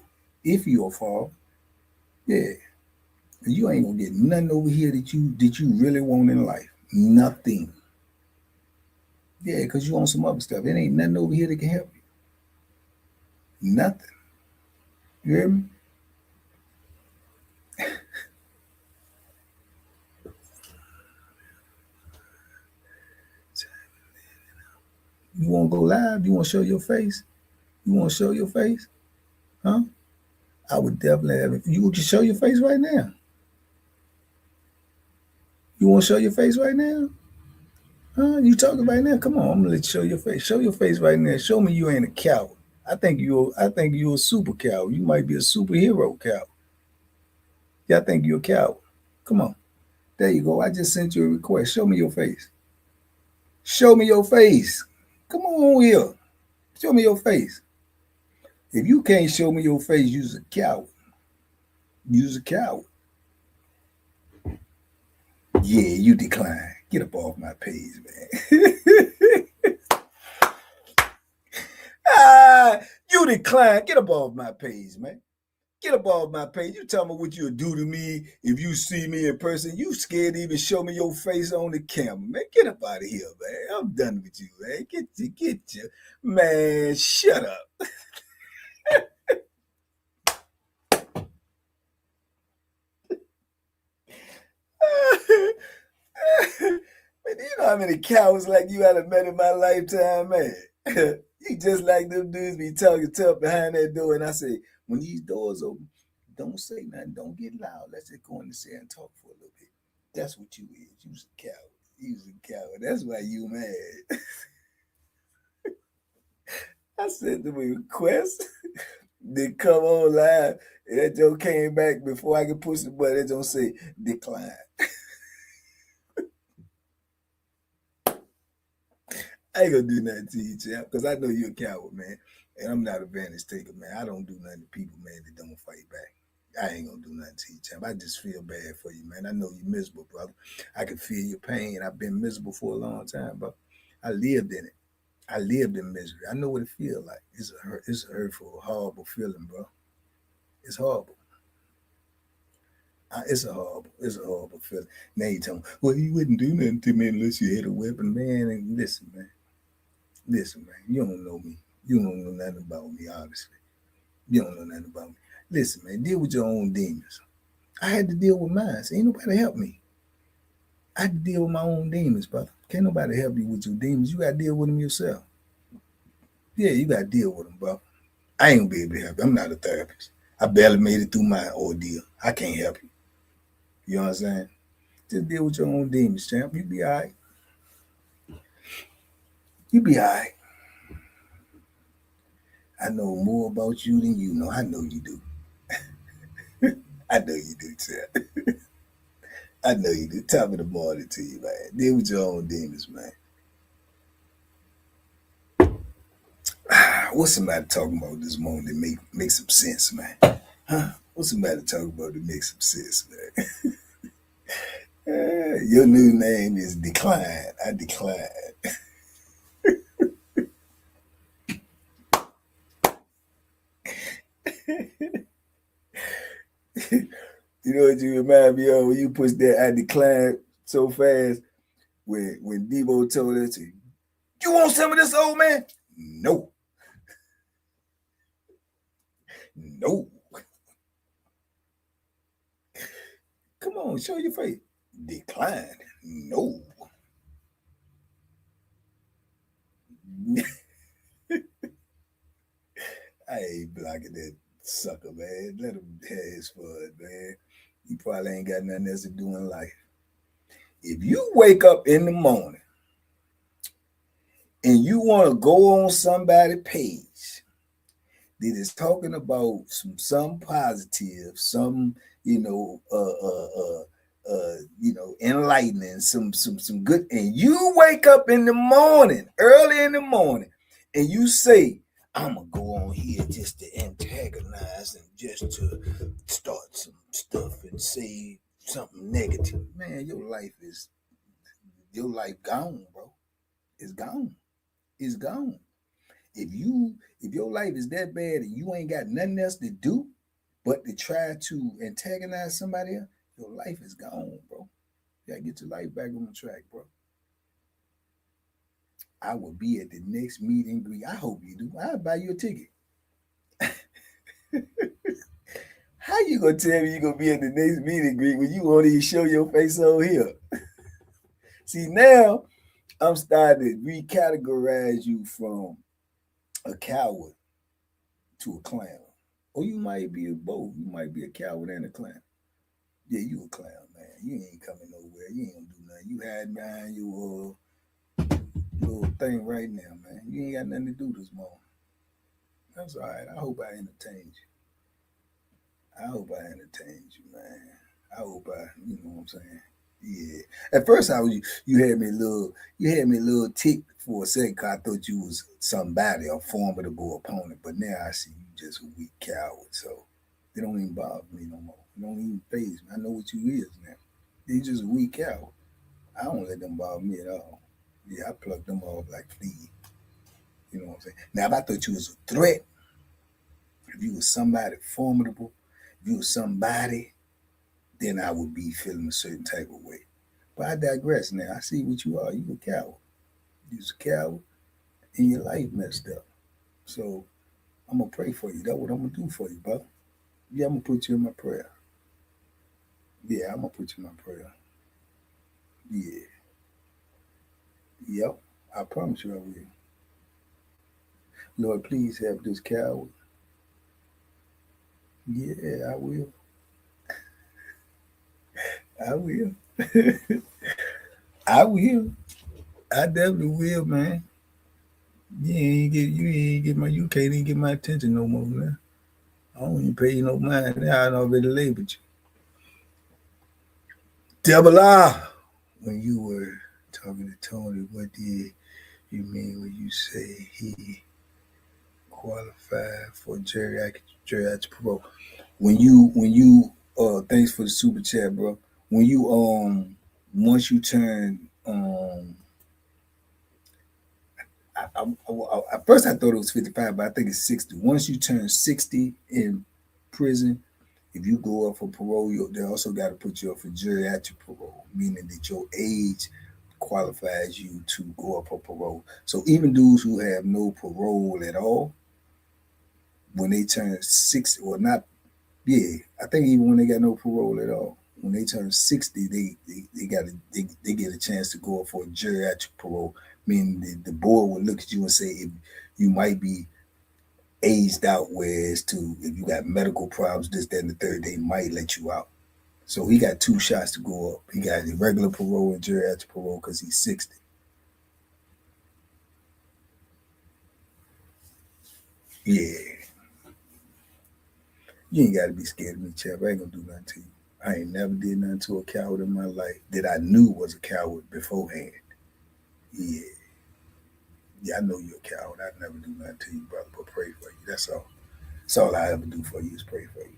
If you're a father. Yeah. You ain't gonna get nothing over here that you really want in life. Nothing. Yeah, because you want some other stuff. It ain't nothing over here that can help you. Nothing. You hear me? You want to go live? You want to show your face? You want to show your face? Huh? I would definitely have. You can show your face right now. You want to show your face right now? Huh? You talking right now? Come on, I'm gonna let you show your face. Show your face right now. Show me you ain't a coward. I think you're a super coward. You might be a superhero coward. Yeah, I think you're a coward. Come on. There you go. I just sent you a request. Show me your face. Show me your face. Come on here. Show me your face. If you can't show me your face, you's a coward. You's a coward. Yeah, you decline. Get up off my page, man. You decline. Get up off my page, man. Get up off my page. You tell me what you'll do to me if you see me in person. You scared to even show me your face on the camera, man. Get up out of here, man. I'm done with you, man. Get you. Man, shut up. Man, do you know how many cowards like you I've met in my lifetime, man? You just like them dudes be talking tough behind that door. And I say, when these doors open, don't say nothing. Don't get loud. Let's just go in the cell and talk for a little bit. That's what you is. You's a coward. You's a coward. That's why you mad. I sent them a request. They come on live. And that joke came back before I could push the button. It don't say decline. I ain't gonna do nothing to you, champ, because I know you're a coward, man. And I'm not a advantage taker, man. I don't do nothing to people, man, that don't fight back. I ain't gonna do nothing to you, champ. I just feel bad for you, man. I know you're miserable, brother. I can feel your pain. I've been miserable for a long time, bro. I lived in it. I lived in misery. I know what it feels like. It's a hurtful, horrible feeling, bro. It's horrible. It's a horrible feeling. Now you tell me, well, you wouldn't do nothing to me unless you had a weapon, man. And listen, man. Listen, man. You don't know me. You don't know nothing about me, obviously. You don't know nothing about me. Listen, man. Deal with your own demons. I had to deal with mine. So ain't nobody help me. I had to deal with my own demons, brother. Can't nobody help you with your demons. You got to deal with them yourself. Yeah, you got to deal with them, bro. I ain't gonna be able to help you. I'm not a therapist. I barely made it through my ordeal. I can't help you. You know what I'm saying? Just deal with your own demons, champ. You be all right. You be all right. I know more about you than you know. I know you do. I know you do, champ. I know you do. Top of the morning to you, man. Deal with your own demons, man. What's somebody talking about this morning that make some sense, man? Huh? What's somebody talking about that make some sense, man? Your new name is Decline. I decline. You know what you remind me of when you push that I decline so fast when Debo told us, you want some of this, old man? No. No. Come on, show your face. Decline. No. I ain't blocking that sucker, man. Let him have his fun, man. He probably ain't got nothing else to do in life. If you wake up in the morning and you want to go on somebody's page that is talking about some positive, some enlightening, some good, and you wake up in the morning, early in the morning, and you say, I'm gonna go on here just to antagonize and just to start some stuff and say something negative. Man, your life gone, bro. It's gone. It's gone. If your life is that bad and you ain't got nothing else to do but to try to antagonize somebody else, your life is gone, bro. You gotta get your life back on the track, bro. I will be at the next meet and greet. I hope you do. I'll buy you a ticket. How you gonna tell me you gonna be at the next meet and greet when you won't even show your face on here? See, now I'm starting to recategorize you from a coward to a clown. Or you might be a both. You might be a coward and a clown. Yeah, you a clown, man. you ain't coming nowhere. You ain't gonna do nothing. You hiding behind your little thing right now, man. You ain't got nothing to do this morning. That's all right. I hope I entertained you. I hope I entertained you, man. I hope you know what I'm saying. Yeah. At first, I was you had me a little tick for a second. 'Cause I thought you was somebody, a formidable opponent. But now I see you just a weak coward. So it don't even bother me no more. It don't even phase me. I know what you is now. You just a weak coward. I don't let them bother me at all. Yeah, I pluck them off like fleas. You know what I'm saying? Now, if I thought you was a threat, if you was somebody formidable, if you was somebody, then I would be feeling a certain type of way. But I digress now. I see what you are. You a coward. You's a coward and your life messed up. So I'm gonna pray for you. That's what I'm gonna do for you, brother. Yeah, I'm gonna put you in my prayer. Yeah, I'm gonna put you in my prayer. Yeah. Yep. I promise you I will. Lord, please help this coward. Yeah, I will. I will. I will. I definitely will, man. You can't even get my attention no more, man. I don't even pay you no mind. Now I already labeled you. Double R. When you were talking to Tony, what did you mean when you say he qualified for geriatric parole? When you thanks for the super chat, bro. When you once you turn at first I thought it was 55, but I think it's 60. Once you turn 60 in prison, if you go up for parole, they also got to put you up for geriatric parole, meaning that your age qualifies you to go up for parole. So even dudes who have no parole at all, when they turn 60, or not, yeah, I think even when they got no parole at all, when they turn 60, they get a chance to go up for a geriatric parole, meaning the board will look at you and say if you might be aged out, whereas to if you got medical problems, this, that, and the third, they might let you out. So he got two shots to go up. He got the regular parole and geriatric parole because he's 60. Yeah. You ain't got to be scared of me, Chap. I ain't going to do nothing to you. I ain't never did nothing to a coward in my life that I knew was a coward beforehand. Yeah. Yeah, I know you're a coward. I'd never do nothing to you, brother, but pray for you. That's all. That's all I ever do for you is pray for you.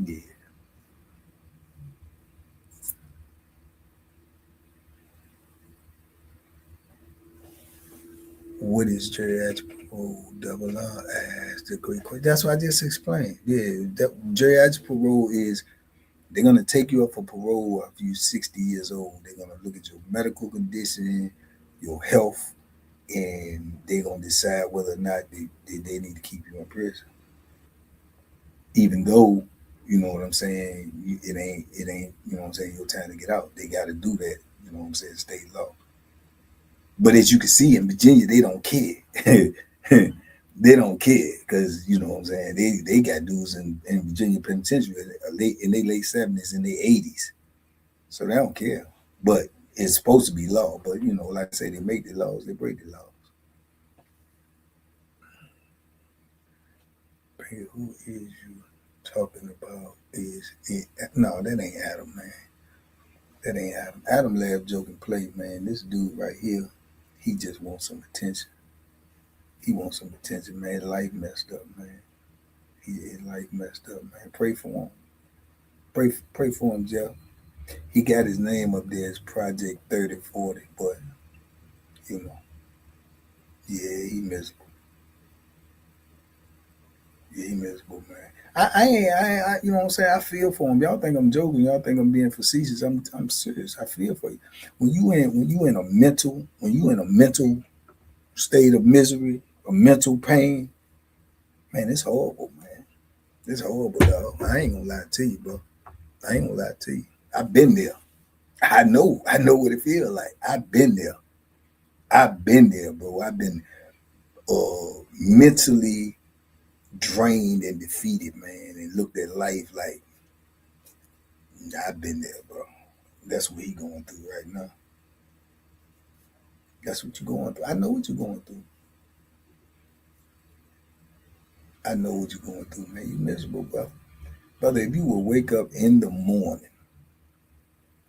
Yeah. What is geriatric parole? Double R asked a great question. That's what I just explained. Yeah, geriatric parole is they're gonna take you up for parole after you're 60 years old. They're gonna look at your medical condition, your health, and they're gonna decide whether or not they need to keep you in prison. Even though, you know what I'm saying, it ain't, you know what I'm saying, your time to get out. They gotta do that, you know what I'm saying, state law. But as you can see in Virginia, they don't care. They don't care because you know what I'm saying. They got dudes in Virginia penitentiary in their late 70s and their 80s, so they don't care. But it's supposed to be law. But you know, like I say, they make the laws, they break the laws. Hey, who is you talking about? Is it? No, that ain't Adam, man. That ain't Adam. Adam laugh, joke, and play, man. This dude right here, he just wants some attention. He wants some attention, man. Life messed up, man. His life messed up, man. Pray for him. Pray for him, Jeff. He got his name up there as Project 3040, but you know, yeah, he miserable. Yeah, he miserable, man. You know what I'm saying? I feel for him. Y'all think I'm joking. Y'all think I'm being facetious. I'm serious. I feel for you. When you in a mental state of misery, or mental pain, man, it's horrible, man. It's horrible, dog. I ain't gonna lie to you, bro. I ain't gonna lie to you. I've been there. I know what it feels like. I've been there. I've been there, bro. I've been mentally drained and defeated, man, and looked at life like I've been there, bro. That's what he going through right now. That's what you're going through. I know what you're going through. I know what you're going through, man. You miserable, brother. Brother, if you will wake up in the morning,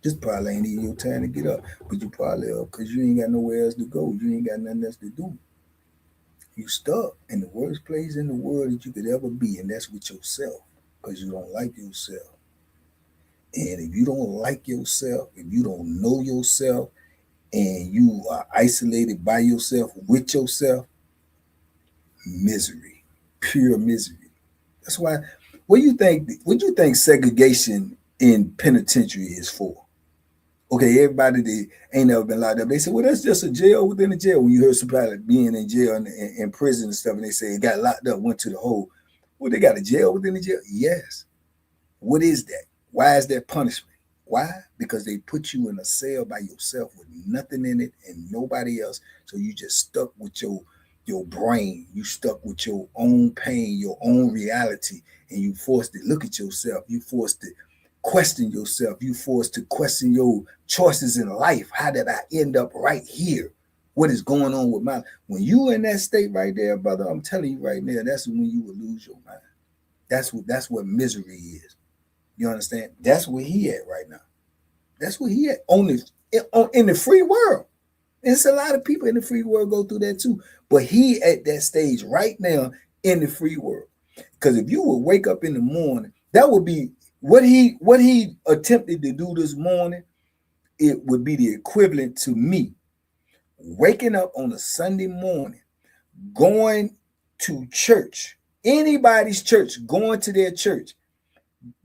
this probably ain't even your time to get up, but you probably up because you ain't got nowhere else to go. You ain't got nothing else to do. You stuck in the worst place in the world that you could ever be, and that's with yourself because you don't like yourself. And if you don't like yourself, if you don't know yourself, and you are isolated by yourself with yourself, misery, pure misery. That's why. What do you think? What do you think segregation in penitentiary is for? Okay, everybody that ain't never been locked up, they say, well, that's just a jail within a jail. When you heard somebody being in jail and in prison and stuff, and they say it got locked up, went to the hole. Well, they got a jail within the jail? Yes. What is that? Why is that punishment? Why? Because they put you in a cell by yourself with nothing in it and nobody else. So you just stuck with your brain. You stuck with your own pain, your own reality, and you forced to look at yourself. You forced to question yourself. You forced to question your choices in life. How did I end up right here? What is going on with my? When you in that state right there, brother, I'm telling you right now, that's when you will lose your mind. That's what misery is. You understand? That's where he at right now. That's where he at in the free world. And it's a lot of people in the free world go through that too. But he at that stage right now in the free world. Because if you would wake up in the morning, that would be what he attempted to do this morning. It would be the equivalent to me waking up on a Sunday morning, going to church, anybody's church, going to their church,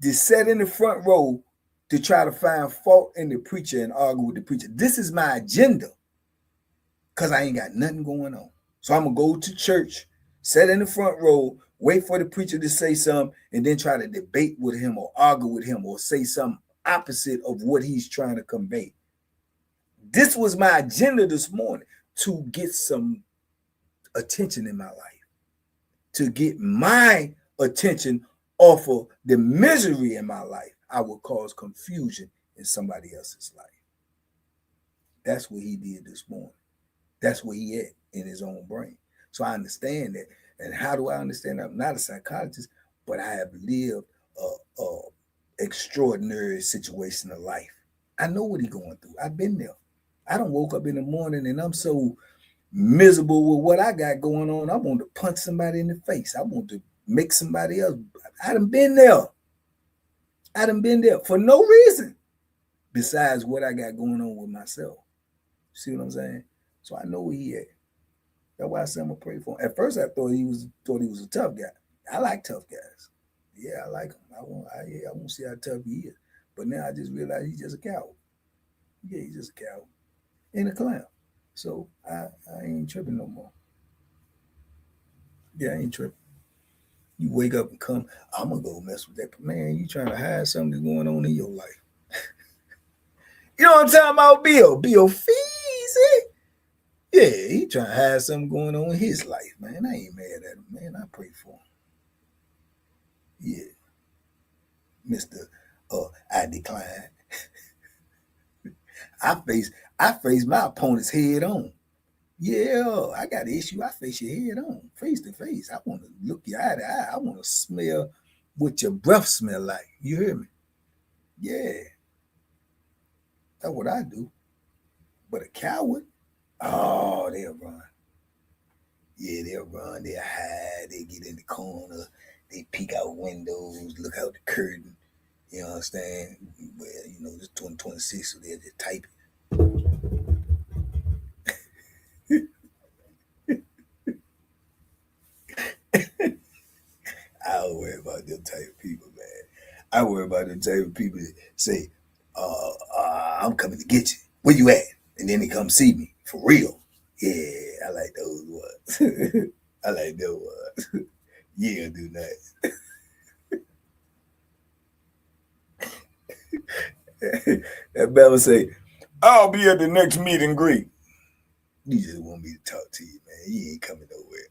to sit in the front row to try to find fault in the preacher and argue with the preacher. This is my agenda because I ain't got nothing going on. So I'm going to go to church, sit in the front row, wait for the preacher to say something, and then try to debate with him or argue with him or say something opposite of what he's trying to convey. This was my agenda this morning, to get some attention in my life, to get my attention off of the misery in my life. I will cause confusion in somebody else's life. That's what he did this morning. That's where he at in his own brain. So I understand that. And how do I understand that? I'm not a psychologist, but I have lived a extraordinary situation of life. I know what he's going through. I've been there. I don't woke up in the morning and I'm so miserable with what I got going on. I want to punch somebody in the face. I want to make somebody else. I done been there. I done been there for no reason besides what I got going on with myself. See what I'm saying? So I know where he at. That's why I said I'm gonna pray for him. At first, I thought he was a tough guy. I like tough guys. Yeah, I like him. I want to see how tough he is. But now I just realize he's just a coward. Yeah, he's just a coward and a clown. So I ain't tripping no more. Yeah, I ain't tripping. You wake up and come, I'm gonna go mess with that. Man, you trying to hide something that's going on in your life. You know what I'm talking about, Bill? Bill Feezy. Yeah, he trying to hide something going on in his life, man. I ain't mad at him, man. I pray for him. Yeah. Mr. I decline. I face my opponent's head on. Yeah, I got an issue. I face your head on, face to face. I want to look you eye to eye. I want to smell what your breath smell like. You hear me? Yeah, that's what I do. But a coward, oh, they'll run. Yeah, they'll run. They'll hide. They get in the corner. They peek out windows, look out the curtain. You understand? Well, it's 2026, so they'll just type it. I don't worry about them type of people, man. I worry about them type of people that say, I'm coming to get you. Where you at? And then they come see me. For real. Yeah, I like those ones. I like those ones. Yeah, do nice. That Bella say, I'll be at the next meet and greet. You just want me to talk to you, man. You ain't coming nowhere.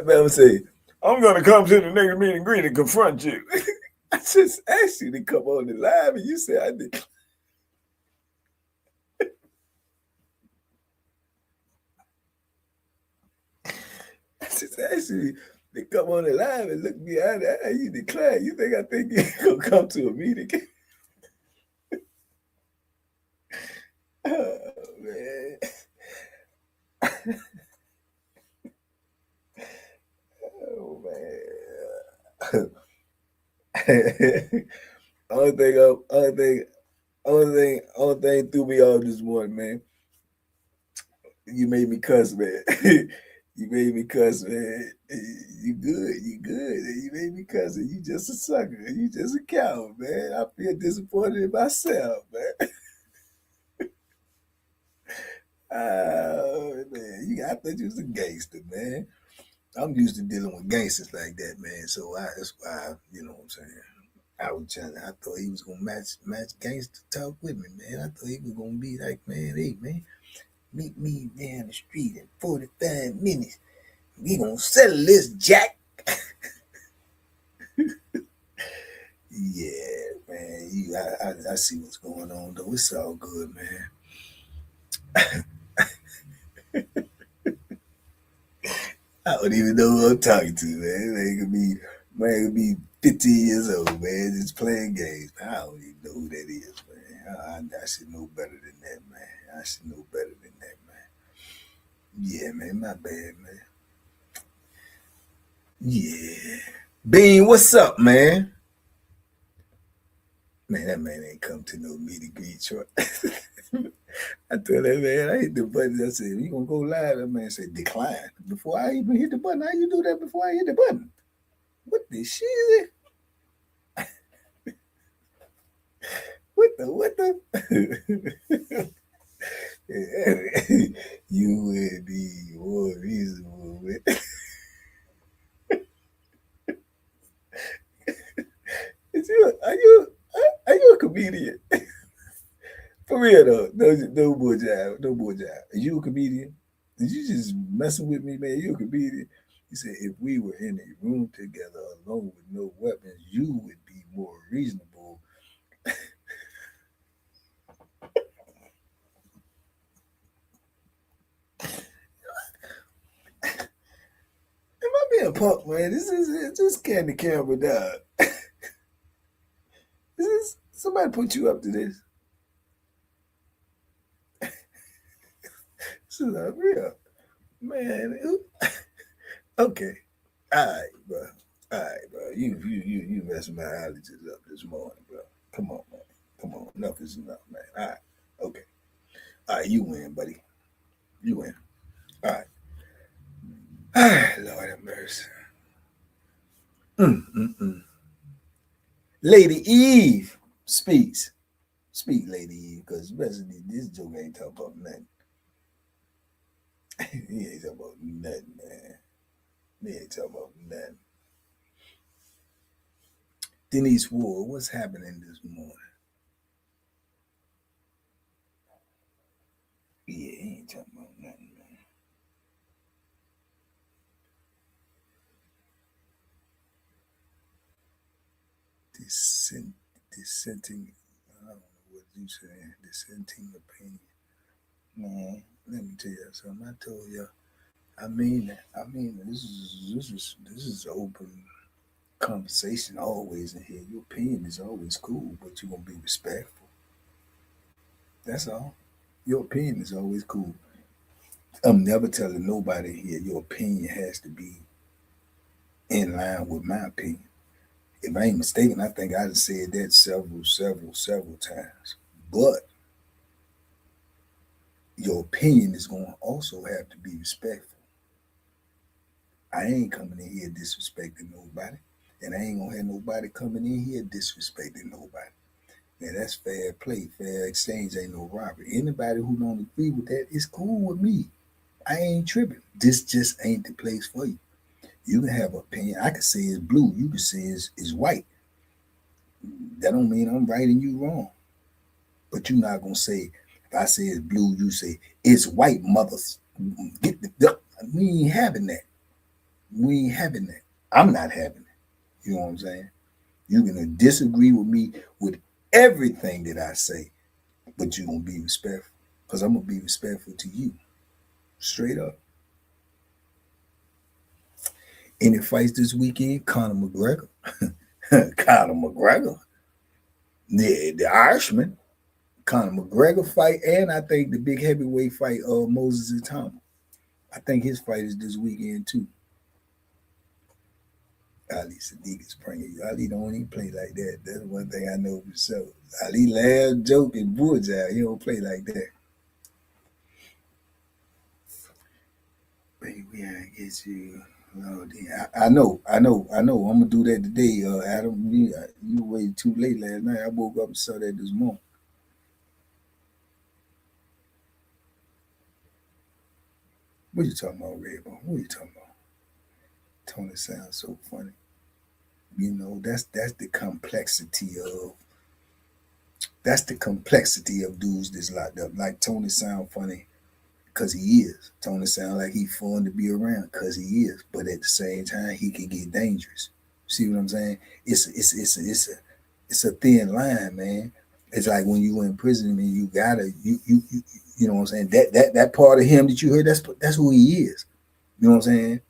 Alabama say, I'm gonna come to the next meet and greet and confront you. I just asked you to come on the live and you said I did. I just asked you to come on the live and look me out the eye. You decline. You think you're gonna come to a meeting? Oh man. Oh man. Only thing threw me off this morning, man. You made me cuss, man. You made me cuss, man. You good. You made me cuss. You just a sucker. You just a coward, man. I feel disappointed in myself, man. Oh man, I thought you was a gangster, man. I'm used to dealing with gangsters like that, man. So that's why, you know what I'm saying. I thought he was gonna match gangster talk with me, man. I thought he was gonna be like, man, hey man, meet me down the street in 45 minutes. We gonna settle this, Jack. Yeah, man. I see what's going on though. It's all good, man. I don't even know who I'm talking to, man. Man could be 15 years old, man, just playing games. I don't even know who that is, man. I should know better than that, man. I should know better than that, man. Yeah, man, my bad, man. Yeah. Bean, what's up, man? Man, that man ain't come to no meet and greet, Troy. I told that man, I hit the button. I said, you gonna go live? That man said, decline. Before I even hit the button, how you do that before I hit the button? What the shit is it? What the? You would be more reasonable with. Are you a comedian? For real though, no more job, no more job. Are you a comedian? Did you just messing with me, man? You a comedian? He said, if we were in a room together alone with no weapons, you would be more reasonable. Am I being punked, man? This is just candy camera, dog. Somebody put you up to this? This is not real, man. Okay, all right, bro. All right, bro. You messing my allergies up this morning, bro. Come on, man. Come on. Enough is enough, man. All right. Okay. All right, you win, buddy. You win. All right. All right, Lord have mercy. Mm. Lady Eve speaks. Speak, Lady Eve, because this joke ain't talking about nothing. He ain't talking about nothing, man. He ain't talking about nothing. Denise Ward, what's happening this morning? Yeah, he ain't talking about nothing, man. Dissenting, I don't know what you saying, dissenting opinion. Man, let me tell you something. I told you, I mean that. This is open conversation always in here. Your opinion is always cool, but you're gonna be respectful. That's all. Your opinion is always cool. I'm never telling nobody here your opinion has to be in line with my opinion. If I ain't mistaken, I think I said that several times. But your opinion is going to also have to be respectful. I ain't coming in here disrespecting nobody, and I ain't gonna have nobody coming in here disrespecting nobody. Now that's fair play, fair exchange, ain't no robbery. Anybody who don't agree with that is cool with me. I ain't tripping. This just ain't the place for you. You can have an opinion. I can say it's blue. You can say it's white. That don't mean I'm right and you wrong. But you're not gonna say if I say it's blue, you say it's white, mothers. Get the we ain't having that. We ain't having that. I'm not having it. You know what I'm saying? You're gonna disagree with me with everything that I say, but you're gonna be respectful. Because I'm gonna be respectful to you. Straight up. Any fights this weekend? Conor McGregor. Conor McGregor. The Irishman. Conor McGregor fight, and I think the big heavyweight fight of Moses and Thomas. I think his fight is this weekend too. Ali Sadiq is praying. Ali don't even play like that. That's one thing I know for sure. Ali laugh, joke, and bullseye. He don't play like that. Baby, I get you. Oh, I know. I'm gonna do that today. Adam, you waited too late last night. I woke up and saw that this morning. What you talking about, Redbone? What you talking about? Tony sounds so funny. You know, that's the complexity of dudes that's locked up. Like Tony sound funny because he is. Tony sound like he fun to be around because he is. But at the same time, he can get dangerous. See what I'm saying? It's a thin line, man. It's like when you in prison and you gotta you know what I'm saying. That part of him that you heard, that's who he is. You know what I'm saying?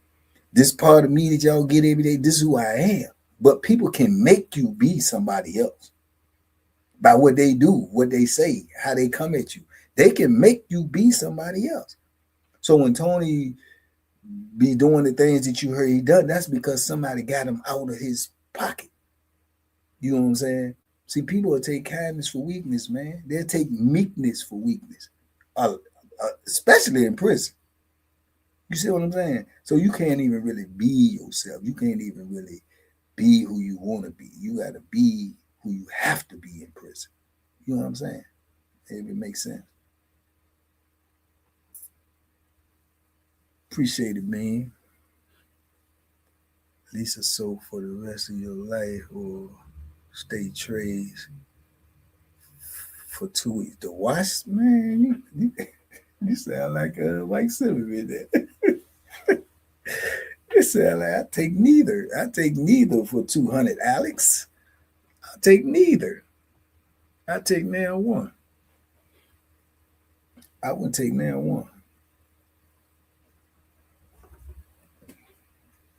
This part of me that y'all get every day, this is who I am. But people can make you be somebody else by what they do, what they say, how they come at you. They can make you be somebody else. So when Tony be doing the things that you heard he done, that's because somebody got him out of his pocket. You know what I'm saying? See, people will take kindness for weakness, man. They'll take meekness for weakness, especially in prison. You see what I'm saying? So you can't even really be yourself. You can't even really be who you want to be. You got to be who you have to be in prison. You know what I'm saying? If it makes sense. Appreciate it, man. Lisa soap for the rest of your life or stay trays for 2 weeks. The wash, man, you sound like a White Silver in there. It sound like I take neither. I take neither for 200, Alex. I take neither. I take now one. I wouldn't take now one.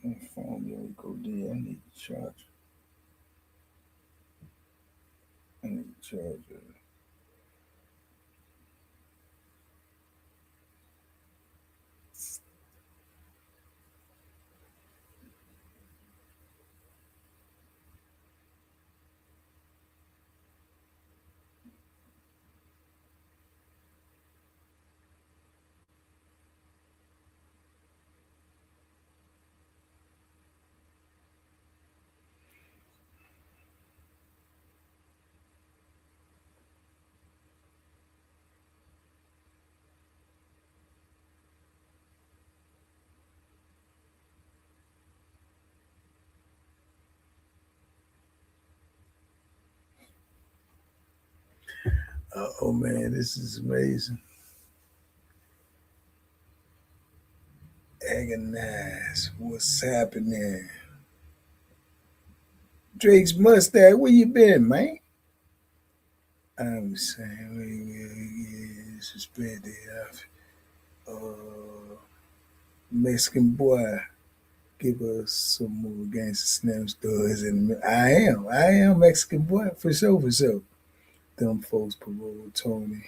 My phone will go dead. I need to charge. I need to charge it. Oh man, this is amazing. Agonize. What's happening? Drake's mustache, where you been, man? I'm saying we suspended. Mexican boy, give us some more gangster slam stories. And I am Mexican boy for sure, for sure. Them folks parole Tony.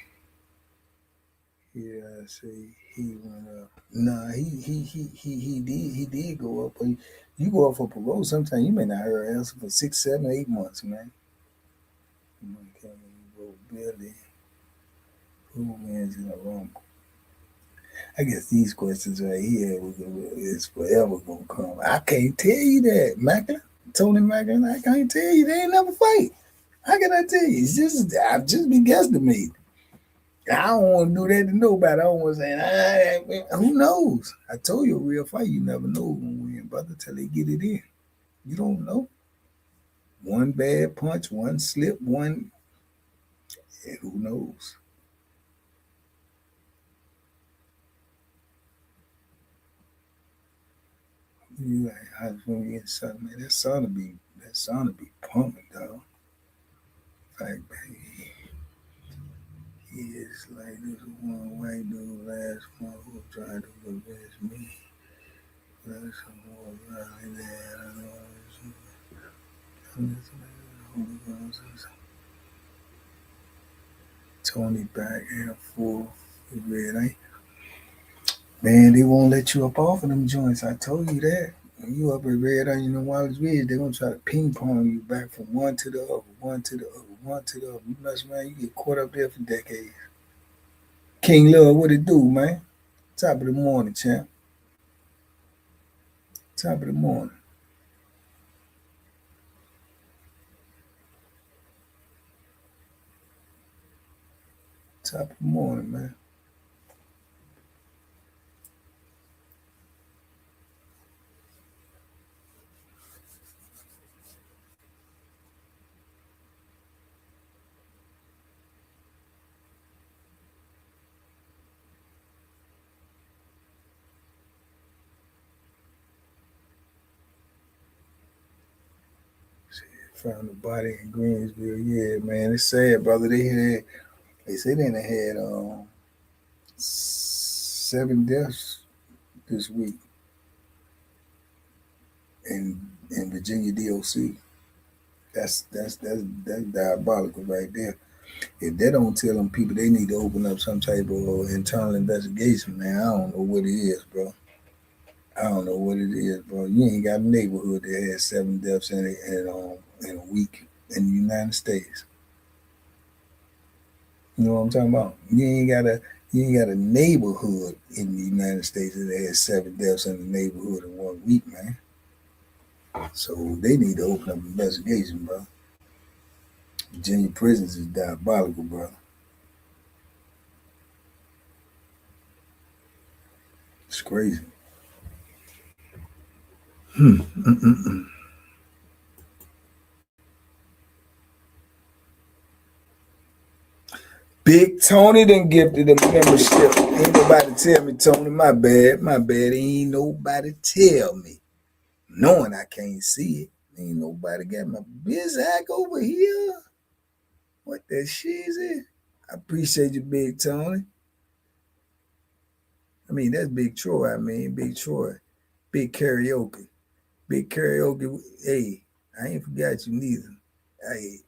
Yeah, I say he went up. Nah, he did go up. But you go up for parole, sometimes you may not hear an answer for 6, 7, 8 months, man. Billy, who wins in a rumble? I guess these questions right here is forever gonna come. I can't tell you that, Mackin. Tony Mackin, I can't tell you. They ain't never fight. How can I tell you? It's just I've just been guesstimating. I don't want to do that to nobody. I don't want to say, who knows? I told you a real fight, you never know who's gonna win, brother, till they get it in. You don't know. One bad punch, one slip, one, yeah, who knows? You like, I just want to get something, man. That son to be pumping, dog. Like, baby, he is like this one white dude last month who tried to convince me. That's some more like that. I know Tony back and forth with red. Man, they won't let you up off of them joints. I told you that. When you up at Red Onion and Wallace Ridge, they're gonna try to ping pong you back from one to the other, one to the other, one to the other. You mess around, you get caught up there for decades. King Love, what it do, man? Top of the morning, champ. Top of the morning. Top of the morning, man. Found the body in Greensville. Yeah, man, it's sad, brother. They said they had 7 deaths this week in Virginia DOC. That's diabolical right there. If they don't tell them people they need to open up some type of internal investigation, man, I don't know what it is, bro. I don't know what it is, bro. You ain't got a neighborhood that has 7 deaths in a week in the United States. You know what I'm talking about? You ain't got a neighborhood in the United States that has 7 deaths in the neighborhood in 1 week, man. So they need to open up an investigation, bro. Virginia prisons is diabolical, bro. It's crazy. Big Tony done gifted a membership. Ain't nobody tell me, Tony, my bad. My bad. Ain't nobody tell me. Knowing I can't see it. Ain't nobody got my bizhack over here. What that shit is? I appreciate you, Big Tony. I mean, that's Big Troy. I mean, Big Troy. Big karaoke. Big karaoke. Hey, I ain't forgot you neither. Hey,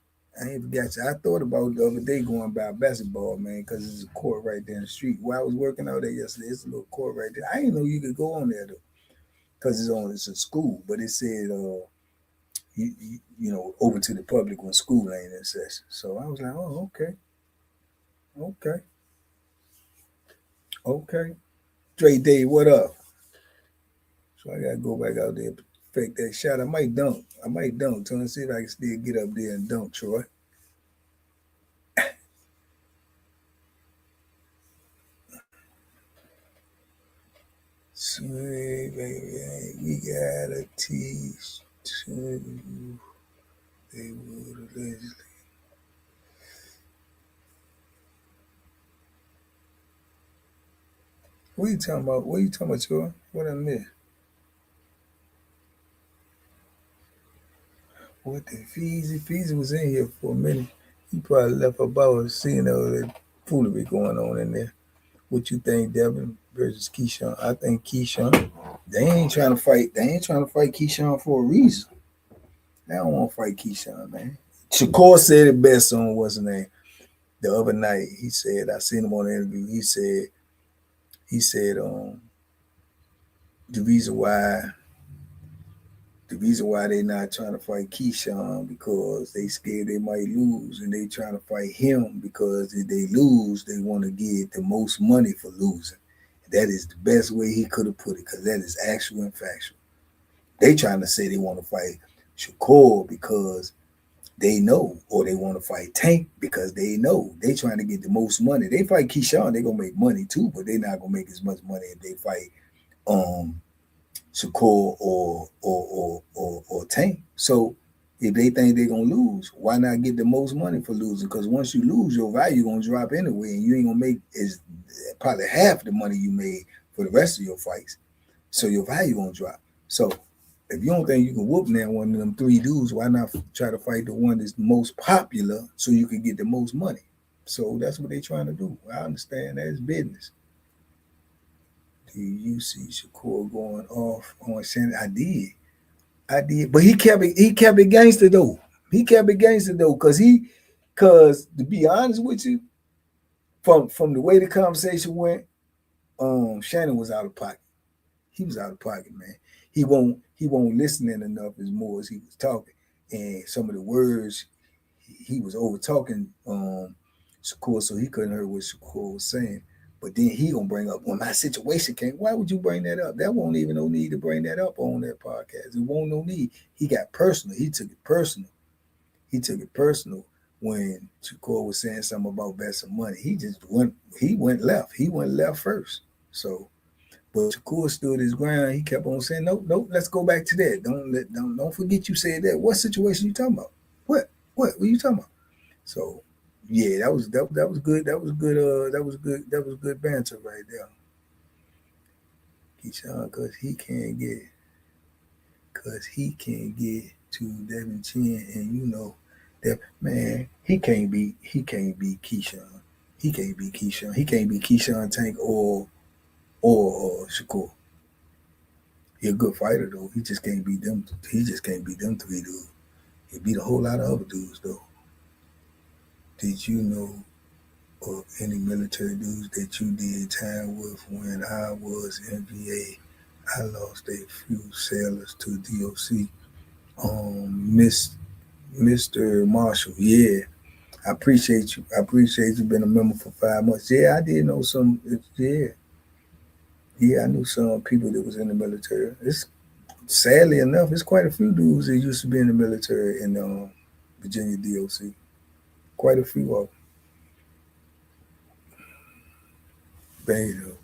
I ain't forgot you. I thought about the other day going by basketball, man, because there's a court right there in the street. While I was working out there yesterday, it's a little court right there. I didn't know you could go on there though, because it's a school, but it said you know, open to the public when school ain't in session. So I was like, oh, okay, okay. Dre Day, what up? So I gotta go back out there and fake that shot. I might dunk. Trying to see if I can still get up there and dunk, Troy. Sweet baby, we gotta teach to they would allegedly. What are you talking about? What are you talking about, Troy? What I missed? What the Feezy? Feezy was in here for a minute. He probably left about seeing all that foolery going on in there. What you think, Devin versus Keyshawn? I think Keyshawn. They ain't trying to fight. They ain't trying to fight Keyshawn for a reason. They don't want to fight Keyshawn, man. Shakur said it best on what's his name the other night. He said, I seen him on the interview. He said, the reason why they not trying to fight Keyshawn because they scared they might lose, and they trying to fight him because if they lose, they want to get the most money for losing. That is the best way he could have put it, because that is actual and factual. They trying to say they want to fight Shakur because they know, or they want to fight Tank because they know. They trying to get the most money. They fight Keyshawn, they gonna make money too, but they not gonna make as much money if they fight Shakur or Tank. So if they think they're gonna lose, why not get the most money for losing? Because once you lose, your value gonna drop anyway, and you ain't gonna make is probably half the money you made for the rest of your fights. So your value gonna drop. So if you don't think you can whoop now one of them 3 dudes, why not try to fight the one that's most popular so you can get the most money? So that's what they're trying to do. I understand that's business. Do you see Shakur going off on Shannon? I did, but he kept it gangster though. He kept it gangster though, cause to be honest with you, from the way the conversation went, Shannon was out of pocket. He was out of pocket, man. He won't listening enough as more as he was talking, and some of the words he was over talking Shakur, so he couldn't hear what Shakur was saying. But then he gonna bring up when my situation came. Why would you bring that up? That won't even no need to bring that up on that podcast. It won't no need. He got personal. He took it personal. He took it personal when Shakur was saying something about bet some money. He just went. He went left. He went left first. So, but Shakur stood his ground. He kept on saying, "Nope, nope. Let's go back to that. Don't forget you said that. What situation you talking about? What are you talking about?" So yeah, that was good. That was good. That was good banter right there. Keyshawn, cause he can't get to Devin Chin, and you know that man, he can't be Keyshawn. He can't be Keyshawn. He can't be Keyshawn Tank or Shakur. He a good fighter though. He just can't beat them. He just can't beat them 3 dudes. He beat a whole lot of other dudes though. Did you know of any military dudes that you did time with when I was NBA? I lost a few sailors to DOC. Mr. Marshall, yeah. I appreciate you. I appreciate you being a member for 5 months. Yeah, I did know some. Yeah, yeah, I knew some people that was in the military. It's sadly enough, it's quite a few dudes that used to be in the military in Virginia DOC. Quite a few of them.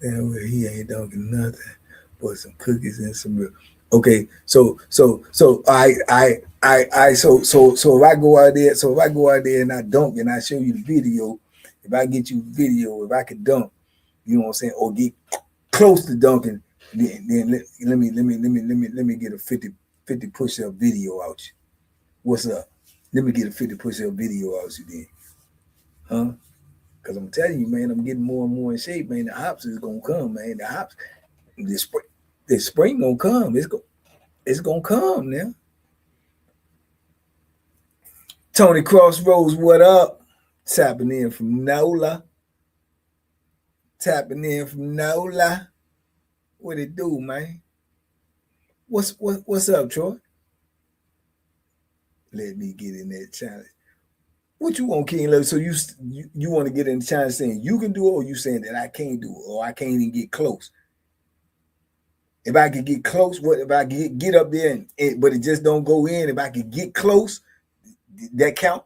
And he ain't dunking nothing but some cookies and some milk. Okay, so so if I go out there and I dunk and I show you the video, if I get you video, if I could dunk, you know what I'm saying, or get close to dunking, then let me get a 50 push-up video out you. What's up? Let me get a 50 push-up video out you then. Huh? Because I'm telling you, man, I'm getting more and more in shape, man. The hops is gonna come, man. The spring gonna come. It's gonna come now. Tony Crossroads, what up? Tapping in from NOLA. What it do, man? What's up, Troy? Let me get in that challenge. What you want, King Love? So you want to get in the challenge saying you can do it, or you saying that I can't do it, or I can't even get close? If I could get close, what if I get up there but it just don't go in? If I could get close, that count?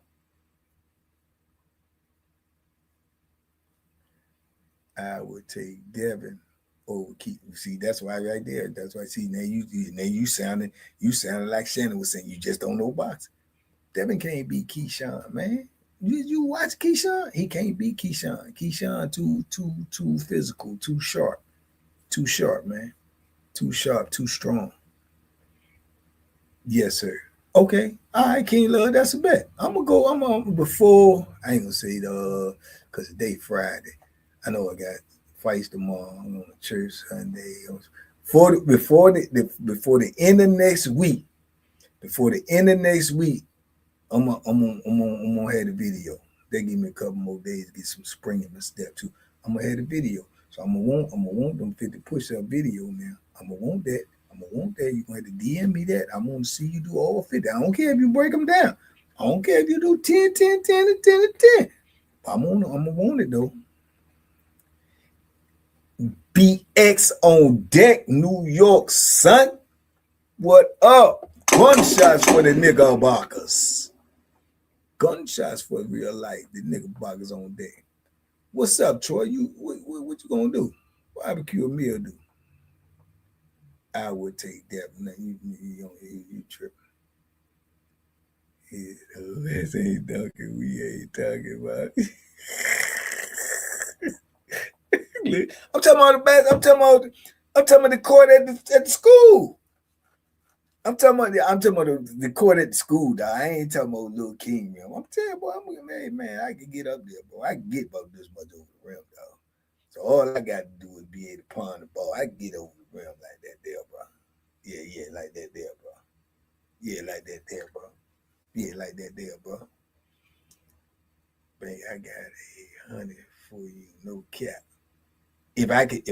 I would take Devin over Keith. See, that's why right there. That's why. See, now you sounded like Shannon was saying. You just don't know boxing. Devin can't beat Keyshawn, man. You watch Keyshawn? He can't beat Keyshawn. Keyshawn too physical, too sharp, man. Too sharp, too strong. Yes, sir. Okay. All right, King Love, that's a bet. I'm on before, I ain't gonna say because the day Friday. I know I got fights tomorrow. I'm on a church Sunday. Before the end of next week, I'm gonna have the video. They give me a couple more days to get some spring in my step too. I'm gonna have the video. So I'm gonna want them 50 push-up video now. I'm gonna want that. You're gonna have to DM me that. I want to see you do all 50. I don't care if you break them down. I don't care if you do 10, 10, 10, and 10, and 10. I'm gonna want it though. BX on deck, New York, son. What up? Gunshots for the Knickerbockers. Gunshots for real life. The Knickerbockers on deck. What's up, Troy? What you gonna do? Barbecue a meal do? I would take that. You tripping. Yeah, this ain't dunking. We ain't talking about it. I'm talking about the court at the school. I'm talking about the court at the school, dog. I ain't talking about little King, man. I'm telling you, boy, man, I can get up there, boy. I can get about this much over the rim, dog. So all I got to do is be able to pawn the ball. I can get over the rim like that there, bro. Yeah, like that there, bro. Yeah, like that there, bro. Yeah, like that there, bro. Man, I got 100 for you, no cap. If I could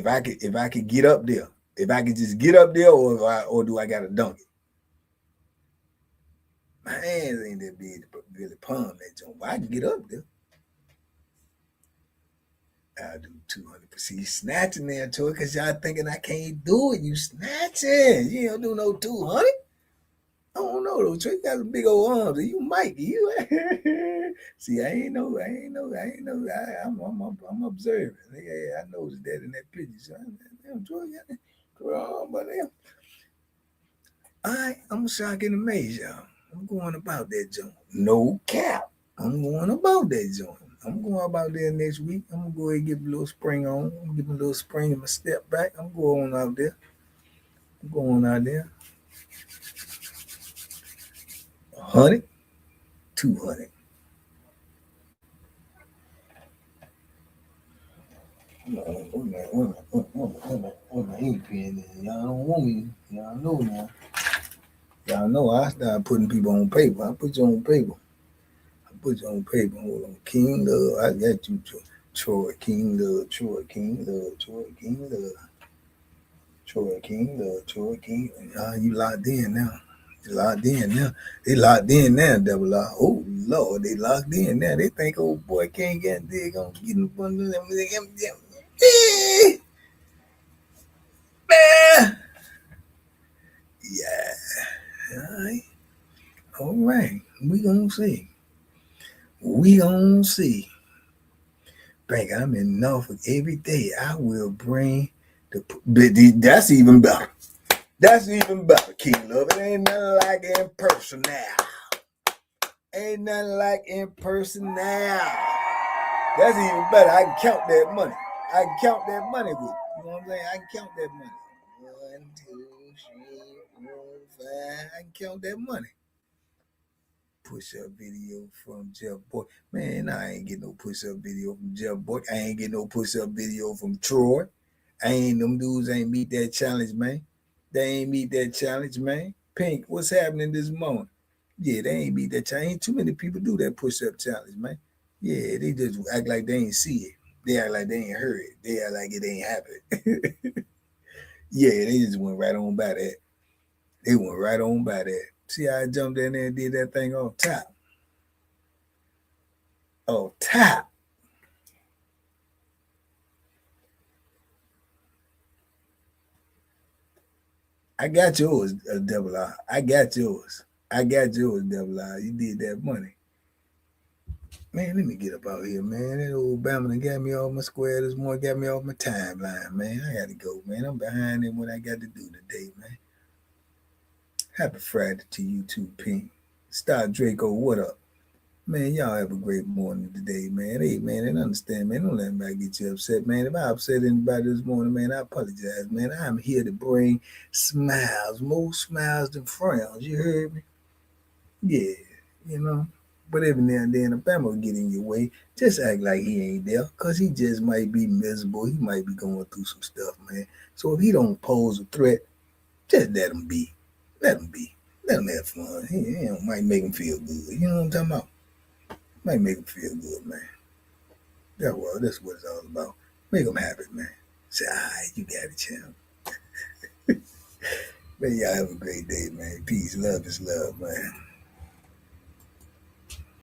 get up there, if I could just get up there, or do I gotta dunk it? My hands ain't that big to really palm that joint, but I can get up there. I'll do 200%. You snatching there, Troy, because y'all thinking I can't do it. You snatching. You don't do no 200. I don't know though. Troy got some big old arms. You might. You see, I ain't know. I'm observing. Yeah, I noticed that in that picture. So, damn, Troy got that. But damn. All right, I'm shocked and amazed, y'all. I'm going about that joint. No cap. I'm going about that joint. I'm going about there next week. I'm gonna go ahead and get a little spring on. I'm gonna give a little spring in my step back. I'm going out there. I'm going out there. 100, 200. What my ink pen is. Y'all don't want me. Y'all know now. Y'all know I started putting people on paper. I put you on paper. I put you on paper. Hold on. King Love. I got you, Troy King Love. Troy King Love. Troy King Love. Troy King Love. Troy King. You locked in now. You locked in now. They locked in now, double R. Oh Lord, they locked in now. They think old boy can't get they gonna get in front of them. Yeah. All right. All right. We gonna see. We gonna see. Bank, I'm in Norfolk every day. I will bring that's even better. That's even better, King Love. It ain't nothing like in person now. Ain't nothing like in person now. That's even better. I can count that money. I can count that money with you. You know what I'm saying? I can count that money. 1, 2, 3, 4, 5. I can count that money. Push-up video from Jeff Boy. Man, I ain't getting no push-up video from Jeff Boy. I ain't getting no push-up video from Troy. Them dudes ain't meet that challenge, man. They ain't meet that challenge, man. Pink, what's happening this morning? Yeah, they ain't meet that challenge. Ain't too many people do that push-up challenge, man. Yeah, they just act like they ain't see it. They act like they ain't heard it. They act like it ain't happened. Yeah, they just went right on by that. They went right on by that. See how I jumped in there and did that thing off top? Off top. I got yours, Double R. I got yours. Double R. You did that money. Man, let me get up out here, man. That old Bama got me off my square this morning, got me off my timeline, man. I got to go, man. I'm behind in what I got to do today, man. Happy Friday to you too, Pink. Star Draco, what up? Man, y'all have a great morning today, man. Hey, man, and understand, man, don't let anybody get you upset, man. If I upset anybody this morning, man, I apologize, man. I'm here to bring smiles, more smiles than frowns. You heard me? Yeah, you know. But every now and then, if I'm gonna get in your way, just act like he ain't there, cause he just might be miserable. He might be going through some stuff, man. So if he don't pose a threat, just let him be. Let him be. Let him have fun. He might make him feel good. You know what I'm talking about? Might make him feel good, man. That's what it's all about. Make him happy, man. Say, all right, you got it, champ. Man, y'all have a great day, man. Peace. Love is love, man.